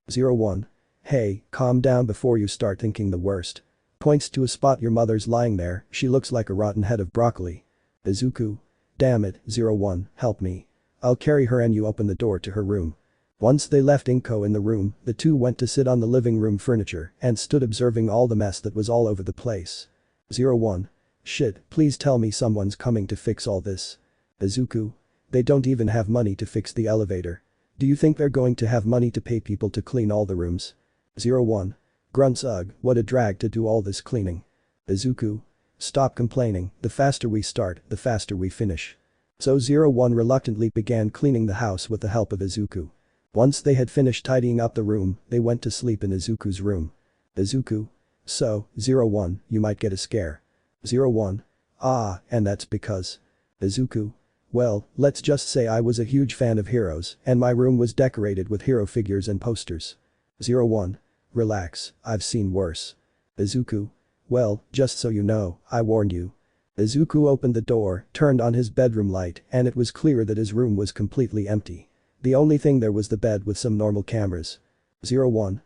01. Hey, calm down before you start thinking the worst. Points to a spot your mother's lying there, she looks like a rotten head of broccoli. Izuku? Damn it, 01, help me. I'll carry her and you open the door to her room. Once they left Inko in the room, the two went to sit on the living room furniture and stood observing all the mess that was all over the place. 01. Shit, please tell me someone's coming to fix all this. Izuku? They don't even have money to fix the elevator. Do you think they're going to have money to pay people to clean all the rooms? 01. Grunts ugh, what a drag to do all this cleaning. Izuku? Stop complaining, the faster we start, the faster we finish. So 01 reluctantly began cleaning the house with the help of Izuku. Once they had finished tidying up the room, they went to sleep in Izuku's room. Izuku? So, 01, you might get a scare. 01. Ah, and that's because. Izuku? Well, let's just say I was a huge fan of heroes and my room was decorated with hero figures and posters. 01. Relax, I've seen worse. Izuku? Well, just so you know, I warned you. Izuku opened the door, turned on his bedroom light, and it was clear that his room was completely empty. The only thing there was the bed with some normal cameras. 01.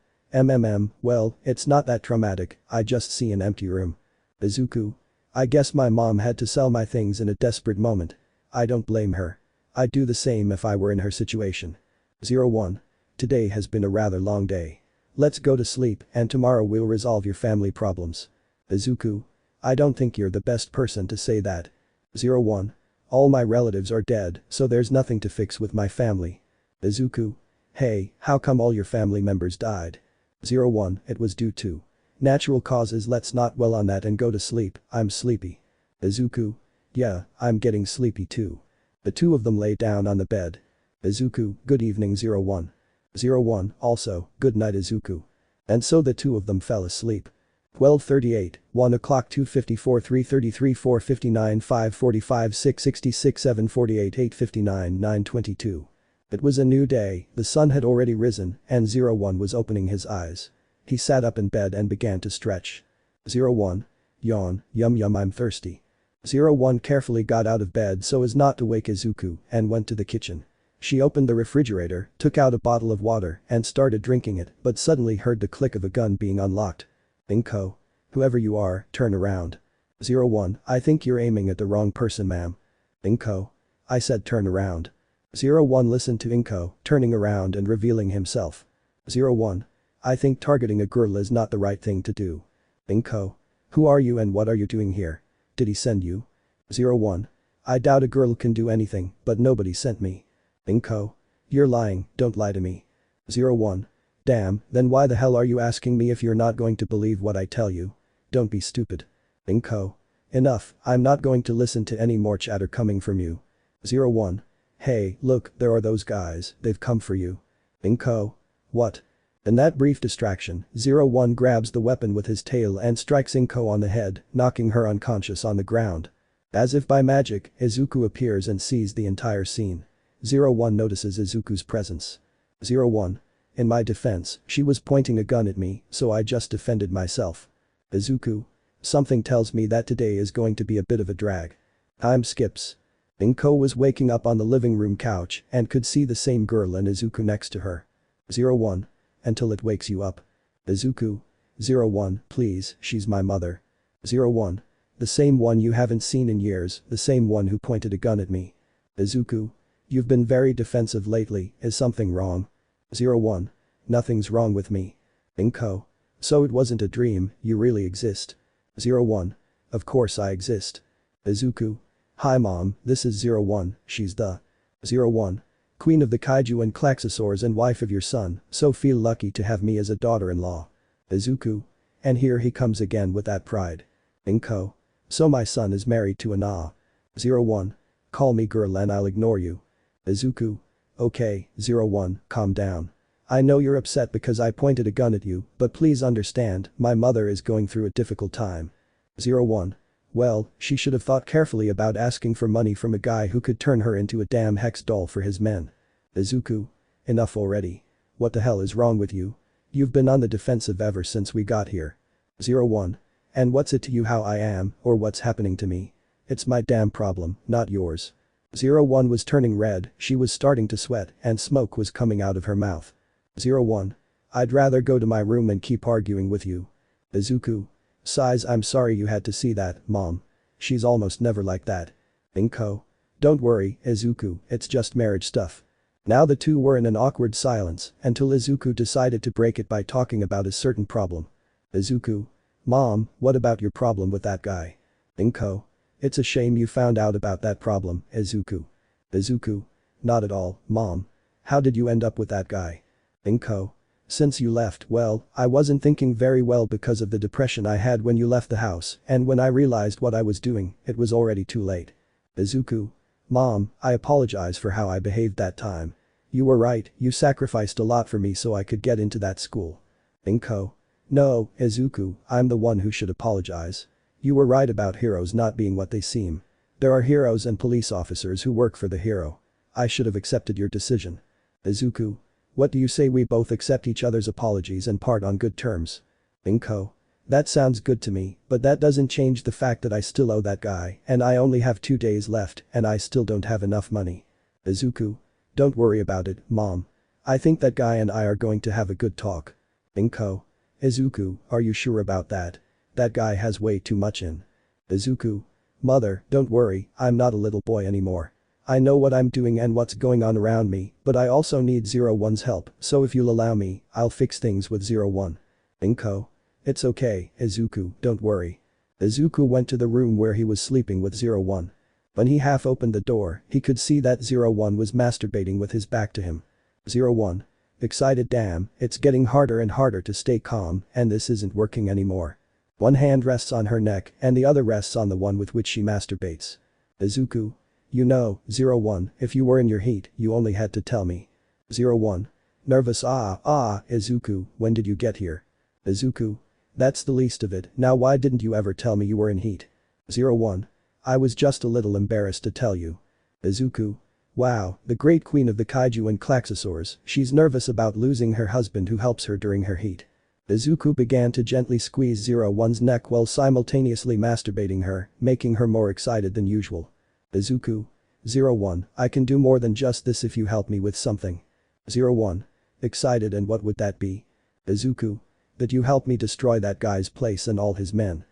Well, it's not that traumatic, I just see an empty room. Izuku? I guess my mom had to sell my things in a desperate moment. I don't blame her. I'd do the same if I were in her situation. 01. Today has been a rather long day. Let's go to sleep and tomorrow we'll resolve your family problems. Izuku? I don't think you're the best person to say that. 01. All my relatives are dead, so there's nothing to fix with my family. Izuku? Hey, how come all your family members died? 01. It was due to natural causes, let's not dwell on that and go to sleep, I'm sleepy. Izuku? Yeah, I'm getting sleepy too. The two of them lay down on the bed. Izuku, good evening 01. 01, also, good night Izuku. And so the two of them fell asleep. 12:38, 1 o'clock 2:54 3:33 4:59 5:45 6:66 7:48 8:59 9:22. It was a new day, the sun had already risen, and 01 was opening his eyes. He sat up in bed and began to stretch. 01. Yawn, yum I'm thirsty. 01 carefully got out of bed so as not to wake Izuku and went to the kitchen. She opened the refrigerator, took out a bottle of water and started drinking it but suddenly heard the click of a gun being unlocked. Inko? Whoever you are, turn around. 01, I think you're aiming at the wrong person ma'am. Inko? I said turn around. 01 listened to Inko, turning around and revealing himself. 01. I think targeting a girl is not the right thing to do. Inko? Who are you and what are you doing here? Did he send you? 01. I doubt a girl can do anything, but nobody sent me. Inko? You're lying, don't lie to me. 01. Damn, then why the hell are you asking me if you're not going to believe what I tell you? Don't be stupid. Inko? Enough, I'm not going to listen to any more chatter coming from you. 01. Hey, look, there are those guys, they've come for you. Inko? What? In that brief distraction, 01 grabs the weapon with his tail and strikes Inko on the head, knocking her unconscious on the ground. As if by magic, Izuku appears and sees the entire scene. 01 notices Izuku's presence. 01. In my defense, she was pointing a gun at me, so I just defended myself. Izuku. Something tells me that today is going to be a bit of a drag. Time skips. Inko was waking up on the living room couch and could see the same girl and Izuku next to her. 01. Until it wakes you up. Izuku. 01, please, she's my mother. 01. The same one you haven't seen in years, the same one who pointed a gun at me. Izuku. You've been very defensive lately, is something wrong? 01. Nothing's wrong with me. Inko. So it wasn't a dream, you really exist. 01. Of course I exist. Izuku. Hi mom, this is 01, she's the 01. Queen of the kaiju and klaxosaurs and wife of your son, so feel lucky to have me as a daughter-in-law. Izuku. And here he comes again with that pride. Inko. So my son is married to a 01. Call me girl and I'll ignore you. Izuku. Okay, 01, calm down. I know you're upset because I pointed a gun at you, but please understand, my mother is going through a difficult time. 01. Well, she should have thought carefully about asking for money from a guy who could turn her into a damn hex doll for his men. Izuku. Enough already. What the hell is wrong with you? You've been on the defensive ever since we got here. 01. And what's it to you how I am, or what's happening to me? It's my damn problem, not yours. 01 was turning red, she was starting to sweat, and smoke was coming out of her mouth. 01. I'd rather go to my room and keep arguing with you. Izuku. Sighs, I'm sorry you had to see that, mom. She's almost never like that. Inko. Don't worry, Izuku, it's just marriage stuff. Now the two were in an awkward silence until Izuku decided to break it by talking about a certain problem. Izuku. Mom, what about your problem with that guy? Inko. It's a shame you found out about that problem, Izuku. Izuku. Not at all, mom. How did you end up with that guy? Inko. Since you left, well, I wasn't thinking very well because of the depression I had when you left the house, and when I realized what I was doing, it was already too late. Izuku. Mom, I apologize for how I behaved that time. You were right, you sacrificed a lot for me so I could get into that school. Inko. No, Izuku, I'm the one who should apologize. You were right about heroes not being what they seem. There are heroes and police officers who work for the hero. I should have accepted your decision. Izuku. What do you say we both accept each other's apologies and part on good terms? Inko. That sounds good to me, but that doesn't change the fact that I still owe that guy and I only have 2 days left and I still don't have enough money. Izuku. Don't worry about it, mom. I think that guy and I are going to have a good talk. Inko. Izuku, are you sure about that? That guy has way too much in. Izuku. Mother, don't worry, I'm not a little boy anymore. I know what I'm doing and what's going on around me, but I also need 01's help, so if you'll allow me, I'll fix things with 01. Inko. It's okay, Izuku, don't worry. Izuku went to the room where he was sleeping with 01. When he half opened the door, he could see that 01 was masturbating with his back to him. 01. Excited, damn, it's getting harder and harder to stay calm and this isn't working anymore. One hand rests on her neck and the other rests on the one with which she masturbates. Izuku. You know, 01, if you were in your heat, you only had to tell me. 01. Nervous Izuku, when did you get here? Izuku. That's the least of it, now why didn't you ever tell me you were in heat? 01. I was just a little embarrassed to tell you. Izuku. Wow, the great queen of the kaiju and klaxosaurs, she's nervous about losing her husband who helps her during her heat. Izuku began to gently squeeze 01's neck while simultaneously masturbating her, making her more excited than usual. Izuku. 01, I can do more than just this if you help me with something. 01. Excited, and what would that be? Izuku. That you help me destroy that guy's place and all his men.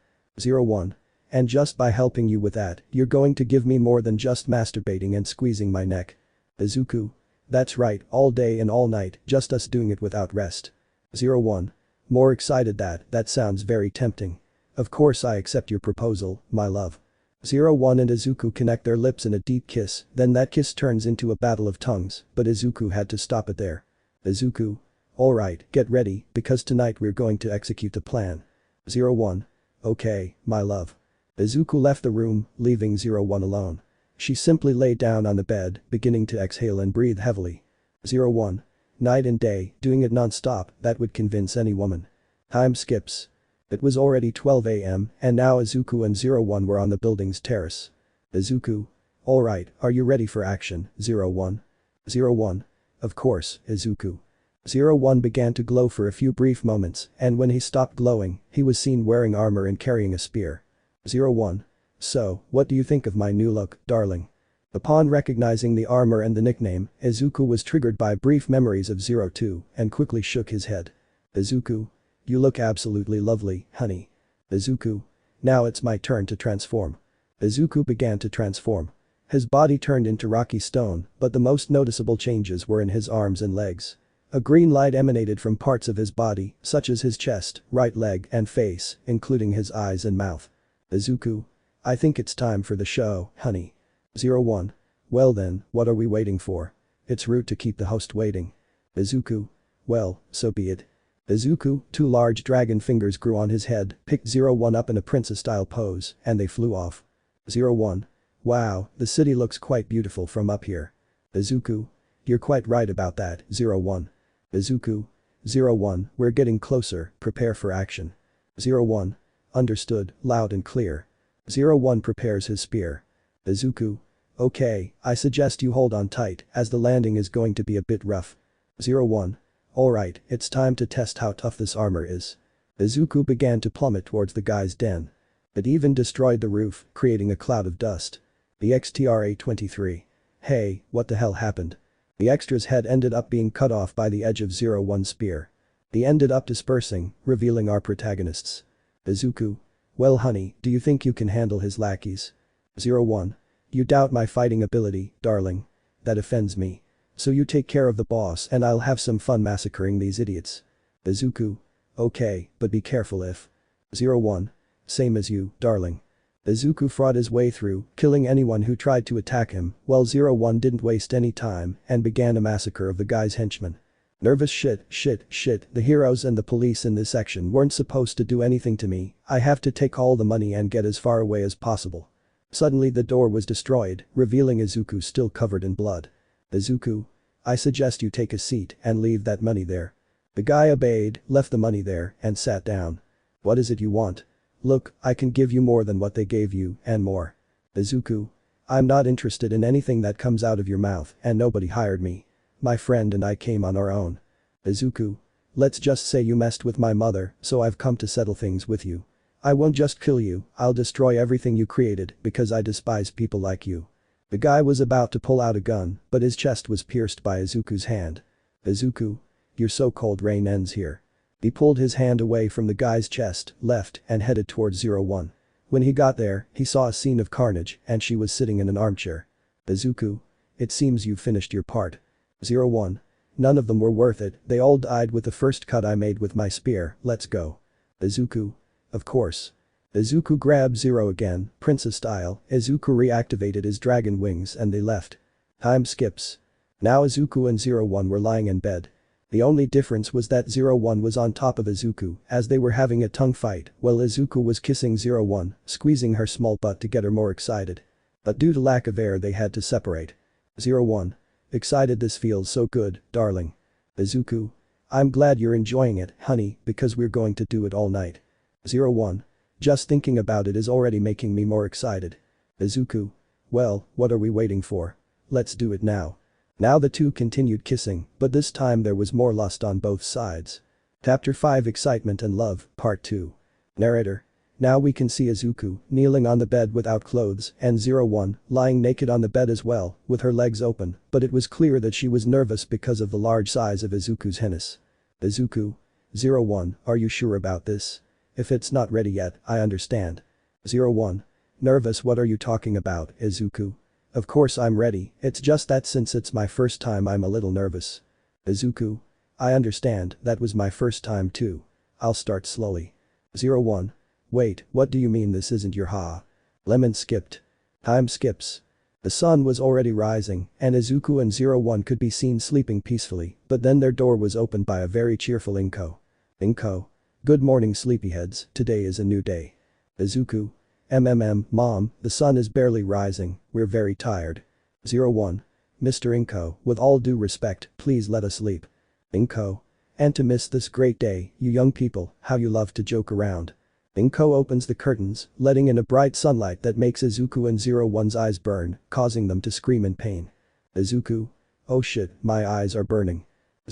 01. And just by helping you with that, you're going to give me more than just masturbating and squeezing my neck. Izuku. That's right, all day and all night, just us doing it without rest. 01. More excited, that sounds very tempting. Of course I accept your proposal, my love. 01 and Izuku connect their lips in a deep kiss, then that kiss turns into a battle of tongues, but Izuku had to stop it there. Izuku. Alright, get ready, because tonight we're going to execute the plan. 01. Okay, my love. Izuku left the room, leaving 01 alone. She simply lay down on the bed, beginning to exhale and breathe heavily. 01. Night and day, doing it non-stop, that would convince any woman. Time skips. It was already 12 a.m. and now Izuku and 01 were on the building's terrace. Izuku. Alright, are you ready for action, 01? 01. Of course, Izuku. 01 began to glow for a few brief moments, and when he stopped glowing, he was seen wearing armor and carrying a spear. 01. So, what do you think of my new look, darling? Upon recognizing the armor and the nickname, Izuku was triggered by brief memories of 02 and quickly shook his head. Izuku. You look absolutely lovely, honey. Izuku. Now it's my turn to transform. Izuku began to transform. His body turned into rocky stone, but the most noticeable changes were in his arms and legs. A green light emanated from parts of his body, such as his chest, right leg and face, including his eyes and mouth. Izuku. I think it's time for the show, honey. 01. Well then, what are we waiting for? It's rude to keep the host waiting. Izuku. Well, so be it. Izuku, 2 large dragon fingers grew on his head, picked 01 up in a princess-style pose, and they flew off. 01. Wow, the city looks quite beautiful from up here. Izuku. You're quite right about that, 01. Izuku. 01, we're getting closer, prepare for action. 01. Understood, loud and clear. 01 prepares his spear. Izuku. Okay, I suggest you hold on tight, as the landing is going to be a bit rough. 01. Alright, it's time to test how tough this armor is. Izuku began to plummet towards the guy's den. It even destroyed the roof, creating a cloud of dust. The XTRA-23. Hey, what the hell happened? The extra's head ended up being cut off by the edge of 01's spear. He ended up dispersing, revealing our protagonists. Izuku. Well honey, do you think you can handle his lackeys? 01. You doubt my fighting ability, darling. That offends me. So you take care of the boss and I'll have some fun massacring these idiots. Izuku. Okay, but be careful if. 01. Same as you, darling. Izuku fought his way through, killing anyone who tried to attack him, while 01 didn't waste any time and began a massacre of the guy's henchmen. Nervous shit, the heroes and the police in this section weren't supposed to do anything to me, I have to take all the money and get as far away as possible. Suddenly the door was destroyed, revealing Izuku still covered in blood. Izuku. I suggest you take a seat and leave that money there. The guy obeyed, left the money there, and sat down. What is it you want? Look, I can give you more than what they gave you, and more. Izuku. I'm not interested in anything that comes out of your mouth, and nobody hired me. My friend and I came on our own. Izuku. Let's just say you messed with my mother, so I've come to settle things with you. I won't just kill you, I'll destroy everything you created, because I despise people like you. The guy was about to pull out a gun, but his chest was pierced by Izuku's hand. Izuku. Your so-called reign ends here. He pulled his hand away from the guy's chest, left, and headed towards 01. When he got there, he saw a scene of carnage, and she was sitting in an armchair. Izuku. It seems you finished your part. 01. None of them were worth it, they all died with the first cut I made with my spear, let's go. Izuku. Of course. Izuku grabbed 0 again, princess style, Izuku reactivated his dragon wings and they left. Time skips. Now Izuku and 01 were lying in bed. The only difference was that 01 was on top of Izuku as they were having a tongue fight while Izuku was kissing 01, squeezing her small butt to get her more excited. But due to lack of air they had to separate. 01. Excited, this feels so good, darling. Izuku. I'm glad you're enjoying it, honey, because we're going to do it all night. 01. Just thinking about it is already making me more excited. Izuku. Well, what are we waiting for? Let's do it now. Now the two continued kissing, but this time there was more lust on both sides. Chapter 5 Excitement and Love, Part 2. Narrator. Now we can see Izuku kneeling on the bed without clothes and 01 lying naked on the bed as well, with her legs open, but it was clear that she was nervous because of the large size of Izuku's penis. Izuku. 01, are you sure about this? If it's not ready yet, I understand. 01. Nervous, what are you talking about, Izuku? Of course I'm ready, it's just that since it's my first time I'm a little nervous. Izuku. I understand, that was my first time too. I'll start slowly. 01. Wait, what do you mean this isn't your ha? Lemon skipped. Time skips. The sun was already rising, and Izuku and 01 could be seen sleeping peacefully, but then their door was opened by a very cheerful Inko. Inko. Good morning sleepyheads, today is a new day. Izuku. Mom, the sun is barely rising, we're very tired. 01. Mr. Inko, with all due respect, please let us sleep. Inko. And to miss this great day, you young people, how you love to joke around. Inko opens the curtains, letting in a bright sunlight that makes Izuku and 01's eyes burn, causing them to scream in pain. Izuku. Oh shit, my eyes are burning.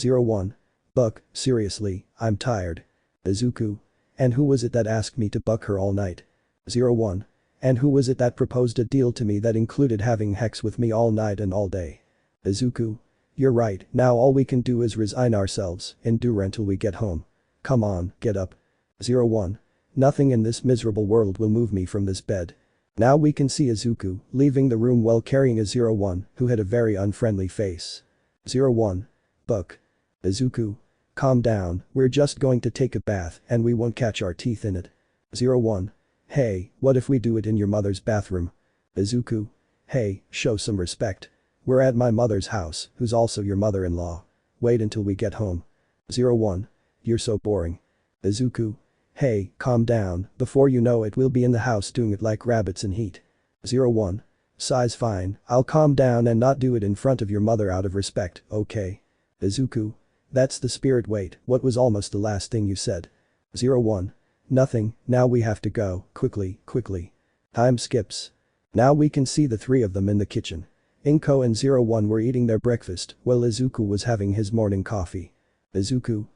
01. Buck, seriously, I'm tired. Izuku. And who was it that asked me to buck her all night? 01. And who was it that proposed a deal to me that included having hex with me all night and all day? Izuku. You're right, now all we can do is resign ourselves, endure until we get home. Come on, get up. 01. Nothing in this miserable world will move me from this bed. Now we can see Izuku leaving the room while carrying a 01 who had a very unfriendly face. 01. Buck. Izuku. Calm down, we're just going to take a bath and we won't catch our teeth in it. 01. Hey, what if we do it in your mother's bathroom? Izuku. Hey, show some respect. We're at my mother's house, who's also your mother-in-law. Wait until we get home. 01. You're so boring. Izuku. Hey, calm down, before you know it we'll be in the house doing it like rabbits in heat. 01. Size fine, I'll calm down and not do it in front of your mother out of respect, okay? Izuku. That's the spirit. Wait, what was almost the last thing you said? 01. Nothing, now we have to go, quickly. Time skips. Now we can see the three of them in the kitchen. Inko and 01 were eating their breakfast while Izuku was having his morning coffee. Izuku.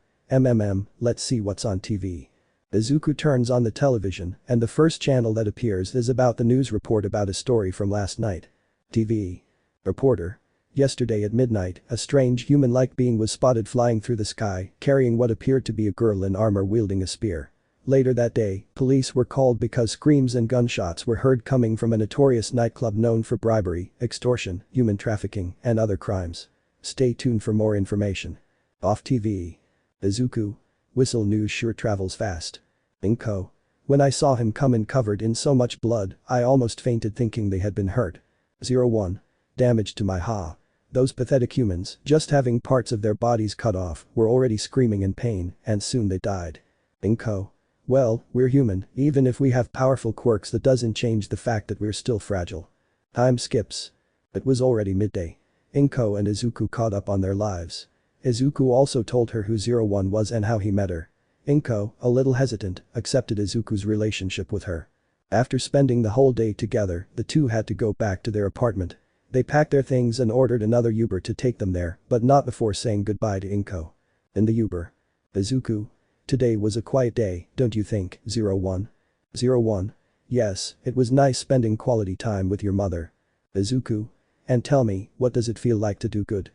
Let's see what's on TV. Izuku turns on the television and the first channel that appears is about the news report about a story from last night. TV. Reporter. Yesterday at midnight, a strange human-like being was spotted flying through the sky, carrying what appeared to be a girl in armor wielding a spear. Later that day, police were called because screams and gunshots were heard coming from a notorious nightclub known for bribery, extortion, human trafficking, and other crimes. Stay tuned for more information. Off TV. Izuku. Whistle news sure travels fast. Inko. When I saw him come in covered in so much blood, I almost fainted thinking they had been hurt. 01. Damage to my ha. Those pathetic humans, just having parts of their bodies cut off, were already screaming in pain, and soon they died. Inko. Well, we're human, even if we have powerful quirks that doesn't change the fact that we're still fragile. Time skips. It was already midday. Inko and Izuku caught up on their lives. Izuku also told her who 01 was and how he met her. Inko, a little hesitant, accepted Izuku's relationship with her. After spending the whole day together, the two had to go back to their apartment. They packed their things and ordered another Uber to take them there, but not before saying goodbye to Inko. In the Uber. Izuku. Today was a quiet day, don't you think, 01? 01. Yes, it was nice spending quality time with your mother. Izuku. And tell me, what does it feel like to do good?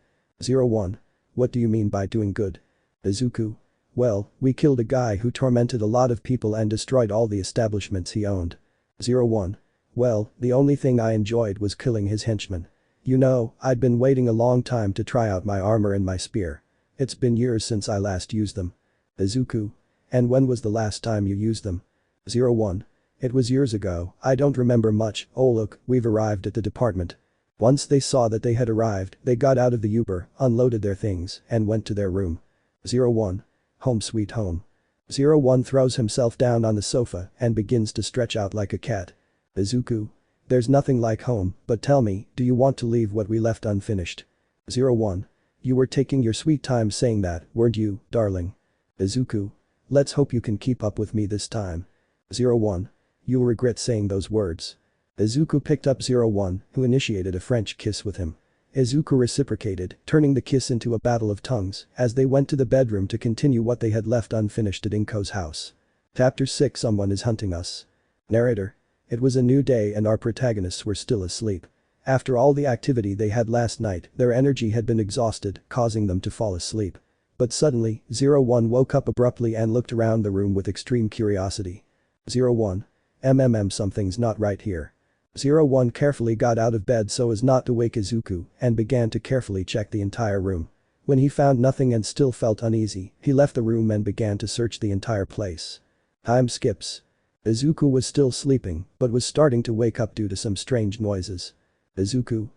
01. What do you mean by doing good? Izuku. Well, we killed a guy who tormented a lot of people and destroyed all the establishments he owned. 01. Well, the only thing I enjoyed was killing his henchmen. You know, I'd been waiting a long time to try out my armor and my spear. It's been years since I last used them. Izuku. And when was the last time you used them? 01. It was years ago, I don't remember much. Oh look, we've arrived at the department. Once they saw that they had arrived, they got out of the Uber, unloaded their things, and went to their room. 01. Home sweet home. 01 throws himself down on the sofa and begins to stretch out like a cat. Izuku. There's nothing like home, but tell me, do you want to leave what we left unfinished? 01. You were taking your sweet time saying that, weren't you, darling? Izuku. Let's hope you can keep up with me this time. 01. You'll regret saying those words. Izuku picked up 01, who initiated a French kiss with him. Izuku reciprocated, turning the kiss into a battle of tongues as they went to the bedroom to continue what they had left unfinished at Inko's house. Chapter 6. Someone is hunting us. Narrator. It was a new day and our protagonists were still asleep. After all the activity they had last night, their energy had been exhausted, causing them to fall asleep. But suddenly, 01 woke up abruptly and looked around the room with extreme curiosity. 01. Something's not right here. 01 carefully got out of bed so as not to wake Izuku and began to carefully check the entire room. When he found nothing and still felt uneasy, he left the room and began to search the entire place. Time skips. Izuku was still sleeping, but was starting to wake up due to some strange noises. Izuku.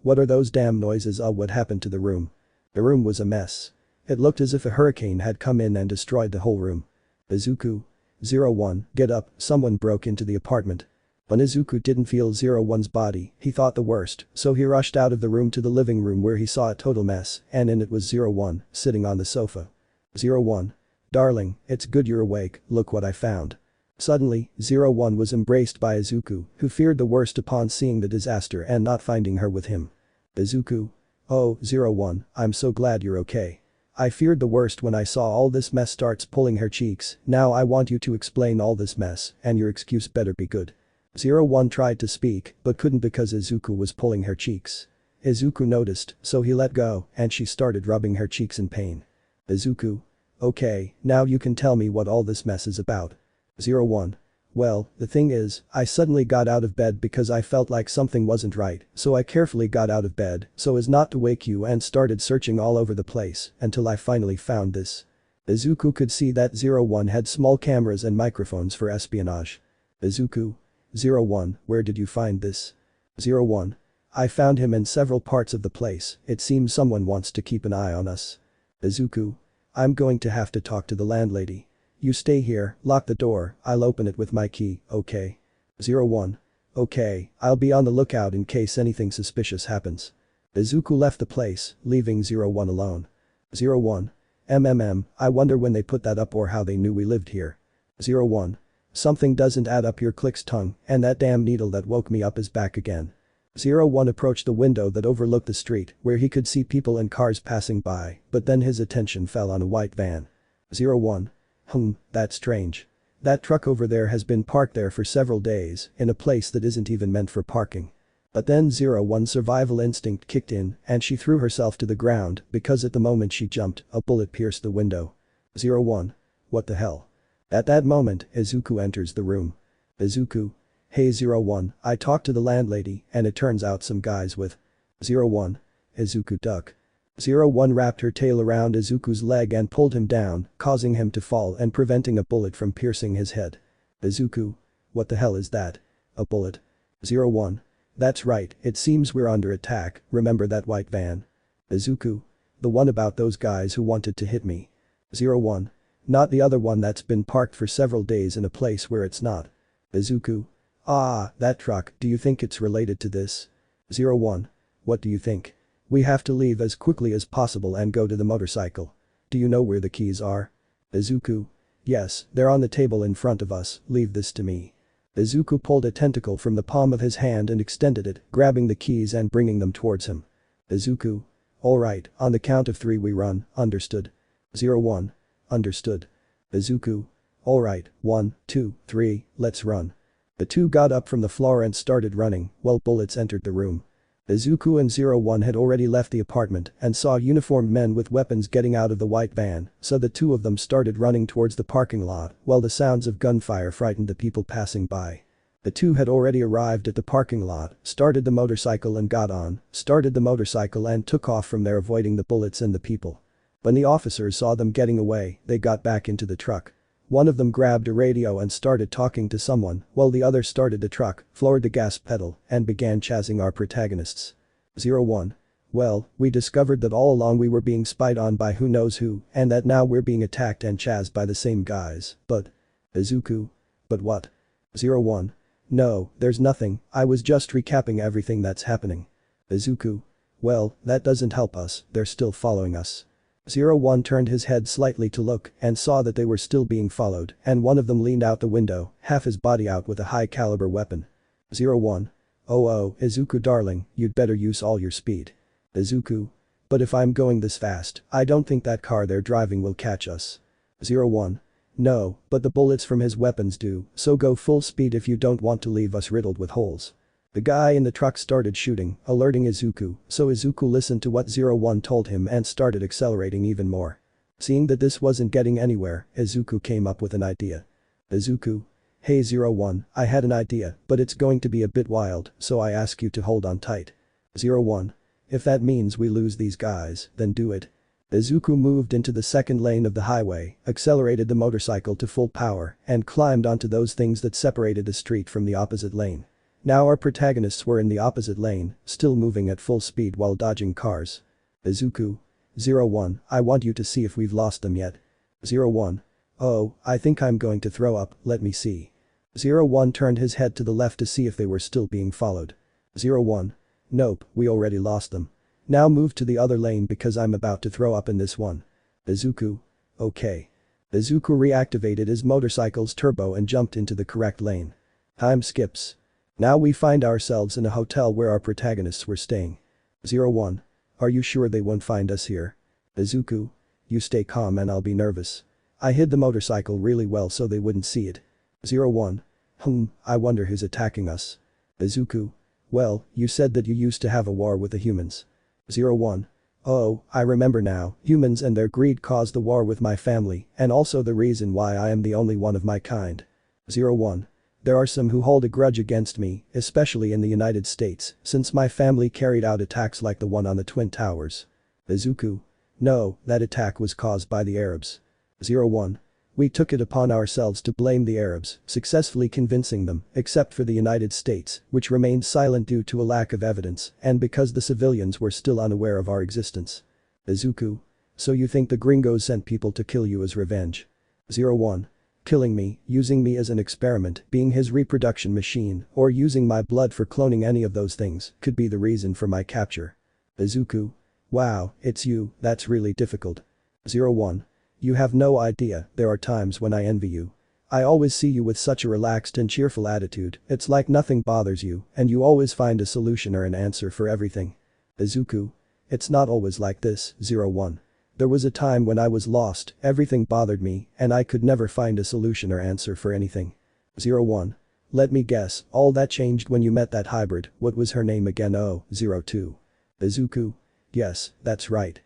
What are those damn noises? What happened to the room? The room was a mess. It looked as if a hurricane had come in and destroyed the whole room. Izuku. 01, get up, someone broke into the apartment. When Izuku didn't feel 01's body, he thought the worst, so he rushed out of the room to the living room where he saw a total mess, and in it was 01, sitting on the sofa. 01. Darling, it's good you're awake, look what I found. Suddenly, 01 was embraced by Izuku, who feared the worst upon seeing the disaster and not finding her with him. Izuku. Oh, 01, I'm so glad you're okay. I feared the worst when I saw all this mess. Starts pulling her cheeks, now I want you to explain all this mess, and your excuse better be good. 01 tried to speak, but couldn't because Izuku was pulling her cheeks. Izuku noticed, so he let go, and she started rubbing her cheeks in pain. Izuku. Okay, now you can tell me what all this mess is about. 01. Well, the thing is, I suddenly got out of bed because I felt like something wasn't right, so I carefully got out of bed so as not to wake you and started searching all over the place until I finally found this. Izuku could see that 01 had small cameras and microphones for espionage. Izuku. 01, where did you find this? 01. I found him in several parts of the place, it seems someone wants to keep an eye on us. Izuku. I'm going to have to talk to the landlady. You stay here, lock the door, I'll open it with my key, okay? 01. Okay, I'll be on the lookout in case anything suspicious happens. Izuku left the place, leaving 01 alone. 01. I wonder when they put that up or how they knew we lived here. 01. Something doesn't add up. Your clicks tongue, and that damn needle that woke me up is back again. 01 approached the window that overlooked the street where he could see people and cars passing by, but then his attention fell on a white van. 01. That's strange. That truck over there has been parked there for several days, in a place that isn't even meant for parking. But then 01's survival instinct kicked in and she threw herself to the ground because at the moment she jumped, a bullet pierced the window. 01. What the hell? At that moment, Izuku enters the room. Izuku. Hey 01, I talked to the landlady and it turns out some guys with 01. Izuku duck. 01 wrapped her tail around Izuku's leg and pulled him down, causing him to fall and preventing a bullet from piercing his head. Izuku. What the hell is that? A bullet? 01. That's right, it seems we're under attack, remember that white van? Izuku. The one about those guys who wanted to hit me. 01. Not the other one that's been parked for several days in a place where it's not. Izuku. Ah, that truck, do you think it's related to this? 01. What do you think? We have to leave as quickly as possible and go to the motorcycle. Do you know where the keys are? Izuku. Yes, they're on the table in front of us, leave this to me. Izuku pulled a tentacle from the palm of his hand and extended it, grabbing the keys and bringing them towards him. Izuku. Alright, on the count of 3 we run, understood? 01. Understood. Izuku. Alright, 1, 2, 3, let's run. The two got up from the floor and started running while bullets entered the room. Izuku and 01 had already left the apartment and saw uniformed men with weapons getting out of the white van, so the two of them started running towards the parking lot while the sounds of gunfire frightened the people passing by. The two had already arrived at the parking lot, started the motorcycle and got on, started the motorcycle and took off from there avoiding the bullets and the people. When the officers saw them getting away, they got back into the truck. One of them grabbed a radio and started talking to someone, while the other started the truck, floored the gas pedal, and began chasing our protagonists. 01. Well, we discovered that all along we were being spied on by who knows who, and that now we're being attacked and chased by the same guys, but… Izuku. But what? 01. No, there's nothing, I was just recapping everything that's happening. Izuku. Well, that doesn't help us, they're still following us. 01 turned his head slightly to look and saw that they were still being followed and one of them leaned out the window, half his body out with a high-caliber weapon. 01. Oh, Izuku darling, you'd better use all your speed. Izuku. But if I'm going this fast, I don't think that car they're driving will catch us. 01. No, but the bullets from his weapons do, so go full speed if you don't want to leave us riddled with holes. The guy in the truck started shooting, alerting Izuku, so Izuku listened to what 01 told him and started accelerating even more. Seeing that this wasn't getting anywhere, Izuku came up with an idea. Izuku. Hey 01, I had an idea, but it's going to be a bit wild, so I ask you to hold on tight. 01. If that means we lose these guys, then do it. Izuku moved into the second lane of the highway, accelerated the motorcycle to full power, and climbed onto those things that separated the street from the opposite lane. Now our protagonists were in the opposite lane, still moving at full speed while dodging cars. Izuku. 01, I want you to see if we've lost them yet. 01. Oh, I think I'm going to throw up, let me see. 01 turned his head to the left to see if they were still being followed. 01. Nope, we already lost them. Now move to the other lane because I'm about to throw up in this one. Izuku. Okay. Izuku reactivated his motorcycle's turbo and jumped into the correct lane. Time skips. Now we find ourselves in a hotel where our protagonists were staying. 01. Are you sure they won't find us here? Izuku. You stay calm and I'll be nervous. I hid the motorcycle really well so they wouldn't see it. 01. I wonder who's attacking us. Izuku. Well, you said that you used to have a war with the humans. 01. Oh, I remember now, humans and their greed caused the war with my family and also the reason why I am the only one of my kind. 01. There are some who hold a grudge against me, especially in the United States, since my family carried out attacks like the one on the Twin Towers. Izuku. No, that attack was caused by the Arabs. 01. We took it upon ourselves to blame the Arabs, successfully convincing them, except for the United States, which remained silent due to a lack of evidence and because the civilians were still unaware of our existence. Izuku. So you think the gringos sent people to kill you as revenge? 01. Killing me, using me as an experiment, being his reproduction machine, or using my blood for cloning any of those things could be the reason for my capture. Izuku. Wow, it's you, that's really difficult. 01. You have no idea, there are times when I envy you. I always see you with such a relaxed and cheerful attitude, it's like nothing bothers you and you always find a solution or an answer for everything. Izuku. It's not always like this, 01. There was a time when I was lost, everything bothered me and I could never find a solution or answer for anything. 01. Let me guess, all that changed when you met that hybrid, what was her name again? Oh, 02. Izuku. Yes, that's right.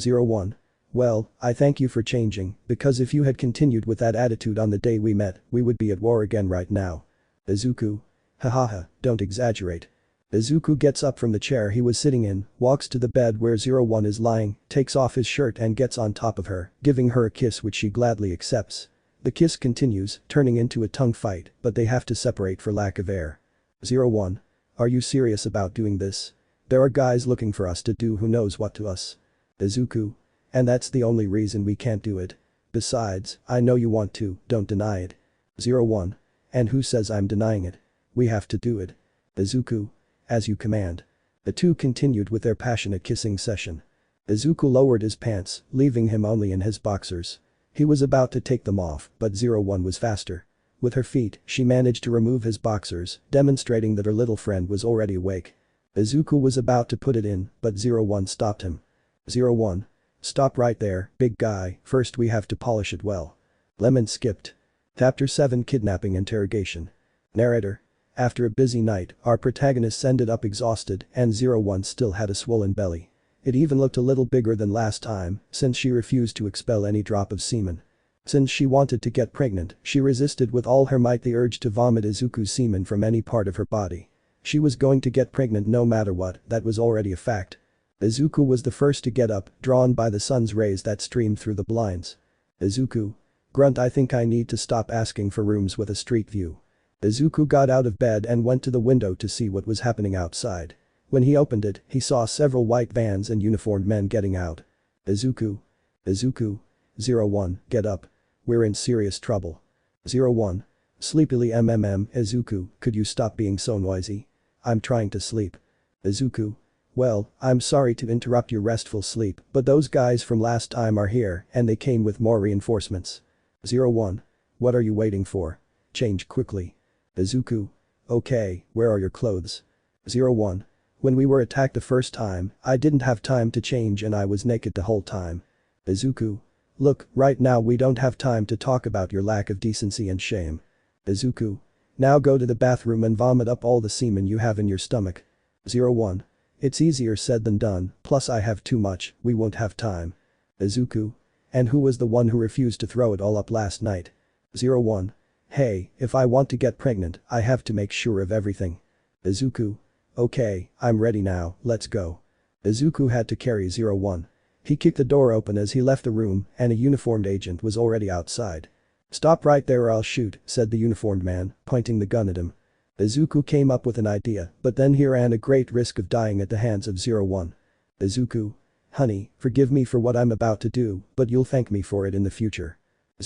01. Well, I thank you for changing, because if you had continued with that attitude on the day we met, we would be at war again right now. Izuku. Hahaha, don't exaggerate. Izuku gets up from the chair he was sitting in, walks to the bed where 01 is lying, takes off his shirt and gets on top of her, giving her a kiss which she gladly accepts. The kiss continues, turning into a tongue fight, but they have to separate for lack of air. 01. Are you serious about doing this? There are guys looking for us to do who knows what to us. Izuku. And that's the only reason we can't do it. Besides, I know you want to, don't deny it. 01. And who says I'm denying it? We have to do it. Izuku. As you command. The two continued with their passionate kissing session. Izuku lowered his pants, leaving him only in his boxers. He was about to take them off, but 01 was faster. With her feet, she managed to remove his boxers, demonstrating that her little friend was already awake. Izuku was about to put it in, but 01 stopped him. 01. Stop right there, big guy, first we have to polish it well. Lemon skipped. Chapter 7 Kidnapping Interrogation. Narrator. After a busy night, our protagonists ended up exhausted and 01 still had a swollen belly. It even looked a little bigger than last time, since she refused to expel any drop of semen. Since she wanted to get pregnant, she resisted with all her might the urge to vomit Izuku's semen from any part of her body. She was going to get pregnant no matter what, that was already a fact. Izuku was the first to get up, drawn by the sun's rays that streamed through the blinds. Izuku. Grunt, I think I need to stop asking for rooms with a street view. Izuku got out of bed and went to the window to see what was happening outside. When he opened it, he saw several white vans and uniformed men getting out. Izuku. Izuku. 01, get up. We're in serious trouble. 01. Sleepily Izuku, could you stop being so noisy? I'm trying to sleep. Izuku. Well, I'm sorry to interrupt your restful sleep, but those guys from last time are here and they came with more reinforcements. 01. What are you waiting for? Change quickly. Izuku. Okay, where are your clothes? 01. When we were attacked the first time, I didn't have time to change and I was naked the whole time. Izuku. Look, right now we don't have time to talk about your lack of decency and shame. Izuku. Now go to the bathroom and vomit up all the semen you have in your stomach. 01. It's easier said than done, plus I have too much, we won't have time. Izuku. And who was the one who refused to throw it all up last night? 01. Hey, if I want to get pregnant, I have to make sure of everything. Izuku. Okay, I'm ready now, let's go. Izuku had to carry 01. He kicked the door open as he left the room and a uniformed agent was already outside. Stop right there or I'll shoot, said the uniformed man, pointing the gun at him. Izuku came up with an idea, but then he ran a great risk of dying at the hands of 01. Izuku. Honey, forgive me for what I'm about to do, but you'll thank me for it in the future.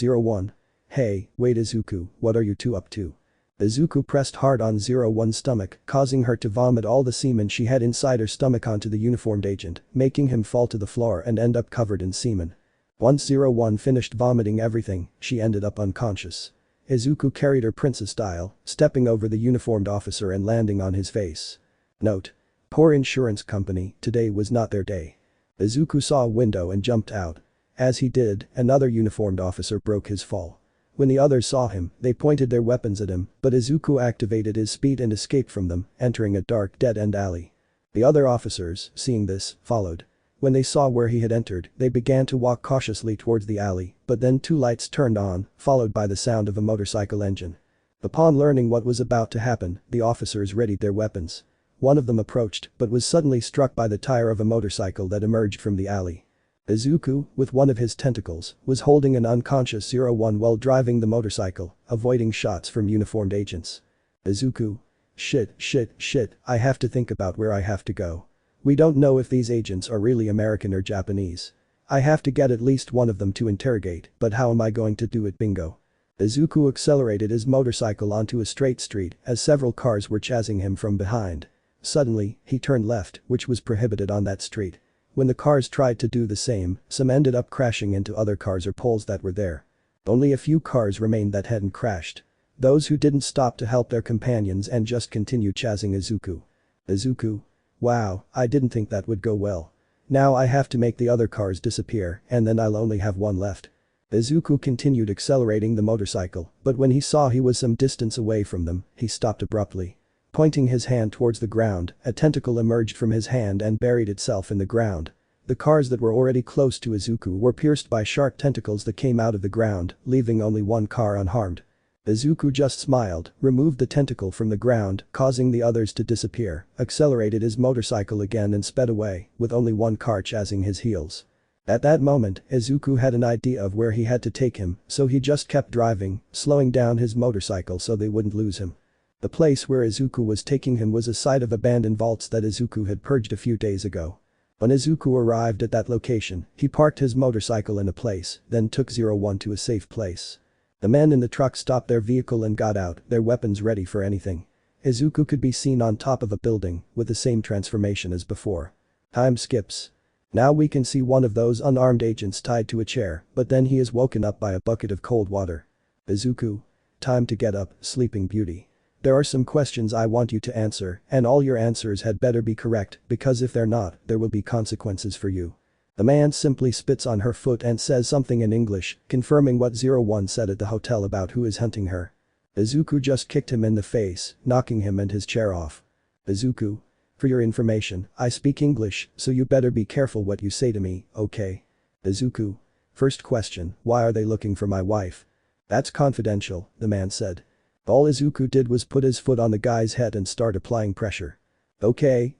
01. Hey, wait Izuku, what are you two up to? Izuku pressed hard on 01's stomach, causing her to vomit all the semen she had inside her stomach onto the uniformed agent, making him fall to the floor and end up covered in semen. Once 01 finished vomiting everything, she ended up unconscious. Izuku carried her princess style, stepping over the uniformed officer and landing on his face. Note: poor insurance company, today was not their day. Izuku saw a window and jumped out. As he did, another uniformed officer broke his fall. When the others saw him, they pointed their weapons at him, but Izuku activated his speed and escaped from them, entering a dark dead-end alley. The other officers, seeing this, followed. When they saw where he had entered, they began to walk cautiously towards the alley, but then two lights turned on, followed by the sound of a motorcycle engine. Upon learning what was about to happen, the officers readied their weapons. One of them approached, but was suddenly struck by the tire of a motorcycle that emerged from the alley. Izuku, with one of his tentacles, was holding an unconscious 01 while driving the motorcycle, avoiding shots from uniformed agents. Izuku. Shit, I have to think about where I have to go. We don't know if these agents are really American or Japanese. I have to get at least one of them to interrogate, but how am I going to do it bingo? Izuku accelerated his motorcycle onto a straight street as several cars were chasing him from behind. Suddenly, he turned left, which was prohibited on that street. When the cars tried to do the same, some ended up crashing into other cars or poles that were there. Only a few cars remained that hadn't crashed. Those who didn't stop to help their companions and just continued chasing Izuku. Izuku. Wow, I didn't think that would go well. Now I have to make the other cars disappear and then I'll only have one left. Izuku continued accelerating the motorcycle, but when he saw he was some distance away from them, he stopped abruptly. Pointing his hand towards the ground, a tentacle emerged from his hand and buried itself in the ground. The cars that were already close to Izuku were pierced by sharp tentacles that came out of the ground, leaving only one car unharmed. Izuku just smiled, removed the tentacle from the ground, causing the others to disappear, accelerated his motorcycle again and sped away, with only one car chasing his heels. At that moment, Izuku had an idea of where he had to take him, so he just kept driving, slowing down his motorcycle so they wouldn't lose him. The place where Izuku was taking him was a site of abandoned vaults that Izuku had purged a few days ago. When Izuku arrived at that location, he parked his motorcycle in a place, then took 01 to a safe place. The men in the truck stopped their vehicle and got out, their weapons ready for anything. Izuku could be seen on top of a building, with the same transformation as before. Time skips. Now we can see one of those unarmed agents tied to a chair, but then he is woken up by a bucket of cold water. Izuku. Time to get up, Sleeping Beauty. There are some questions I want you to answer, and all your answers had better be correct, because if they're not, there will be consequences for you. The man simply spits on her foot and says something in English, confirming what 01 said at the hotel about who is hunting her. Izuku just kicked him in the face, knocking him and his chair off. Izuku. For your information, I speak English, so you better be careful what you say to me, okay? Izuku. First question, why are they looking for my wife? That's confidential, the man said. All Izuku did was put his foot on the guy's head and start applying pressure. Okay,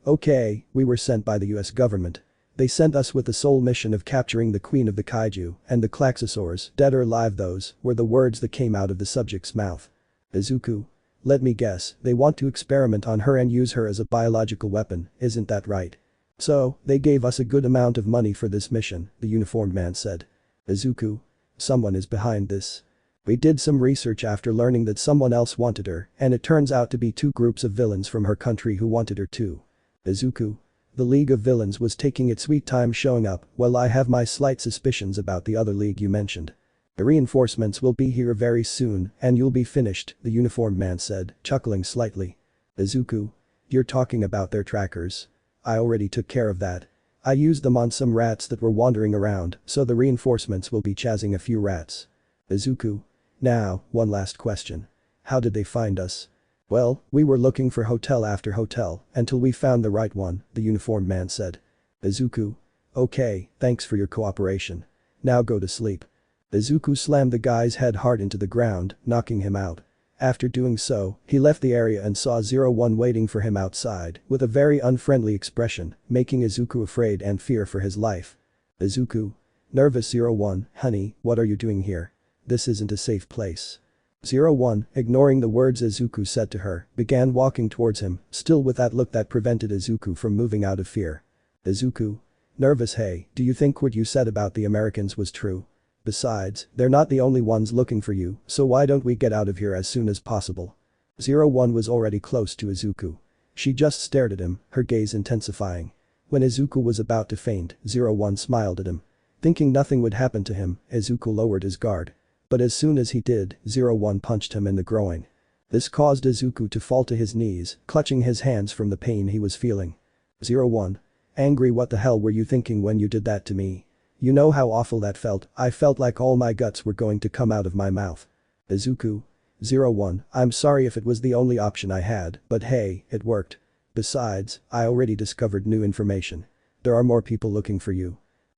we were sent by the US government. They sent us with the sole mission of capturing the queen of the kaiju and the Klaxosaurs, dead or alive. Those were the words that came out of the subject's mouth. Izuku. Let me guess, they want to experiment on her and use her as a biological weapon, isn't that right? So, they gave us a good amount of money for this mission, the uniformed man said. Izuku. Someone is behind this. We did some research after learning that someone else wanted her, and it turns out to be two groups of villains from her country who wanted her too. Izuku. The League of Villains was taking its sweet time showing up, well I have my slight suspicions about the other league you mentioned. The reinforcements will be here very soon, and you'll be finished, the uniformed man said, chuckling slightly. Izuku. You're talking about their trackers. I already took care of that. I used them on some rats that were wandering around, so the reinforcements will be chasing a few rats. Izuku. Now, one last question. How did they find us? Well, we were looking for hotel after hotel, until we found the right one, the uniformed man said. Izuku. Okay, thanks for your cooperation. Now go to sleep. Izuku slammed the guy's head hard into the ground, knocking him out. After doing so, he left the area and saw 01 waiting for him outside, with a very unfriendly expression, making Izuku afraid and fear for his life. Izuku. Nervous 01, honey, what are you doing here? This isn't a safe place. 01, ignoring the words Izuku said to her, began walking towards him, still with that look that prevented Izuku from moving out of fear. Izuku. Nervous. Hey, do you think what you said about the Americans was true? Besides, they're not the only ones looking for you, so why don't we get out of here as soon as possible? 01 was already close to Izuku. She just stared at him, her gaze intensifying. When Izuku was about to faint, 01 smiled at him. Thinking nothing would happen to him, Izuku lowered his guard. But as soon as he did, 01 punched him in the groin. This caused Izuku to fall to his knees, clutching his hands from the pain he was feeling. 01. Angry, what the hell were you thinking when you did that to me? You know how awful that felt. I felt like all my guts were going to come out of my mouth. Izuku. 01, I'm sorry if it was the only option I had, but hey, it worked. Besides, I already discovered new information. There are more people looking for you.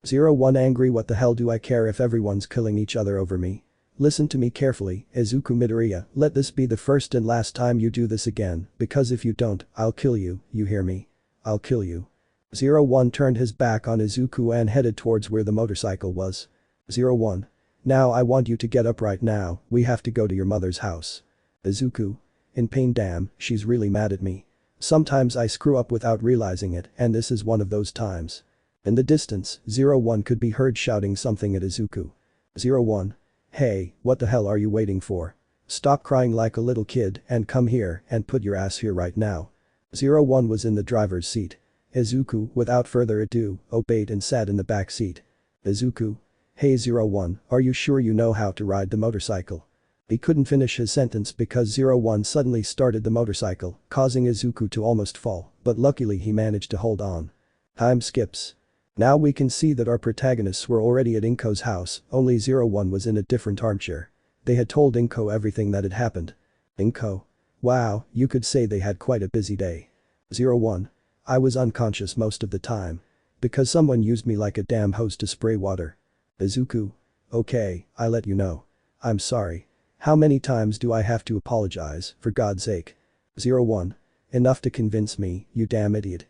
01 angry, what the hell do I care if everyone's killing each other over me? Listen to me carefully, Izuku Midoriya, let this be the first and last time you do this again, because if you don't, I'll kill you, you hear me? I'll kill you. 01 turned his back on Izuku and headed towards where the motorcycle was. 01. Now I want you to get up right now, we have to go to your mother's house. Izuku. In pain, damn, she's really mad at me. Sometimes I screw up without realizing it, and this is one of those times. In the distance, 01 could be heard shouting something at Izuku. 01. Hey, what the hell are you waiting for? Stop crying like a little kid and come here and put your ass here right now. 01 was in the driver's seat. Izuku, without further ado, obeyed and sat in the back seat. Izuku. Hey 01, are you sure you know how to ride the motorcycle? He couldn't finish his sentence because 01 suddenly started the motorcycle, causing Izuku to almost fall, but luckily he managed to hold on. Time skips. Now we can see that our protagonists were already at Inko's house, only 01 was in a different armchair. They had told Inko everything that had happened. Inko. Wow, you could say they had quite a busy day. 01. I was unconscious most of the time. Because someone used me like a damn hose to spray water. Izuku. Okay, I let you know. I'm sorry. How many times do I have to apologize, for God's sake? 01. Enough to convince me, you damn idiot.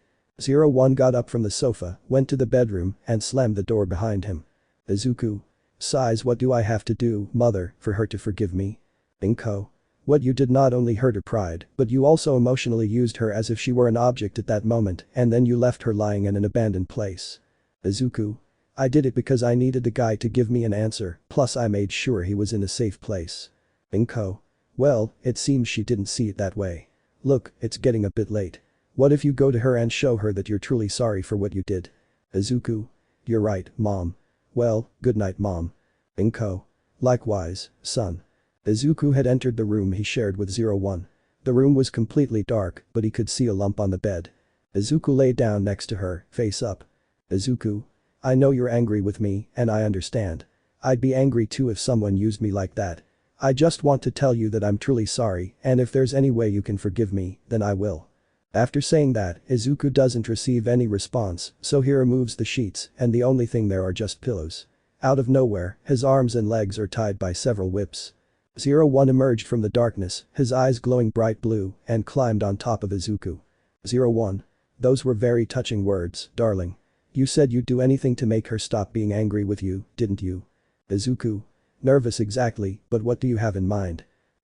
01 got up from the sofa, went to the bedroom, and slammed the door behind him. Izuku. Sighs, what do I have to do, mother, for her to forgive me? Inko. What, you did not only hurt her pride, but you also emotionally used her as if she were an object at that moment, and then you left her lying in an abandoned place. Izuku. I did it because I needed the guy to give me an answer, plus I made sure he was in a safe place. Inko. Well, it seems she didn't see it that way. Look, it's getting a bit late. What if you go to her and show her that you're truly sorry for what you did? Izuku. You're right, mom. Well, good night, mom. Inko. Likewise, son. Izuku had entered the room he shared with 01. The room was completely dark, but he could see a lump on the bed. Izuku lay down next to her, face up. Izuku. I know you're angry with me, and I understand. I'd be angry too if someone used me like that. I just want to tell you that I'm truly sorry, and if there's any way you can forgive me, then I will. After saying that, Izuku doesn't receive any response, so he removes the sheets, and the only thing there are just pillows. Out of nowhere, his arms and legs are tied by several whips. 01 emerged from the darkness, his eyes glowing bright blue, and climbed on top of Izuku. 01. Those were very touching words, darling. You said you'd do anything to make her stop being angry with you, didn't you? Izuku. Nervous exactly, but what do you have in mind?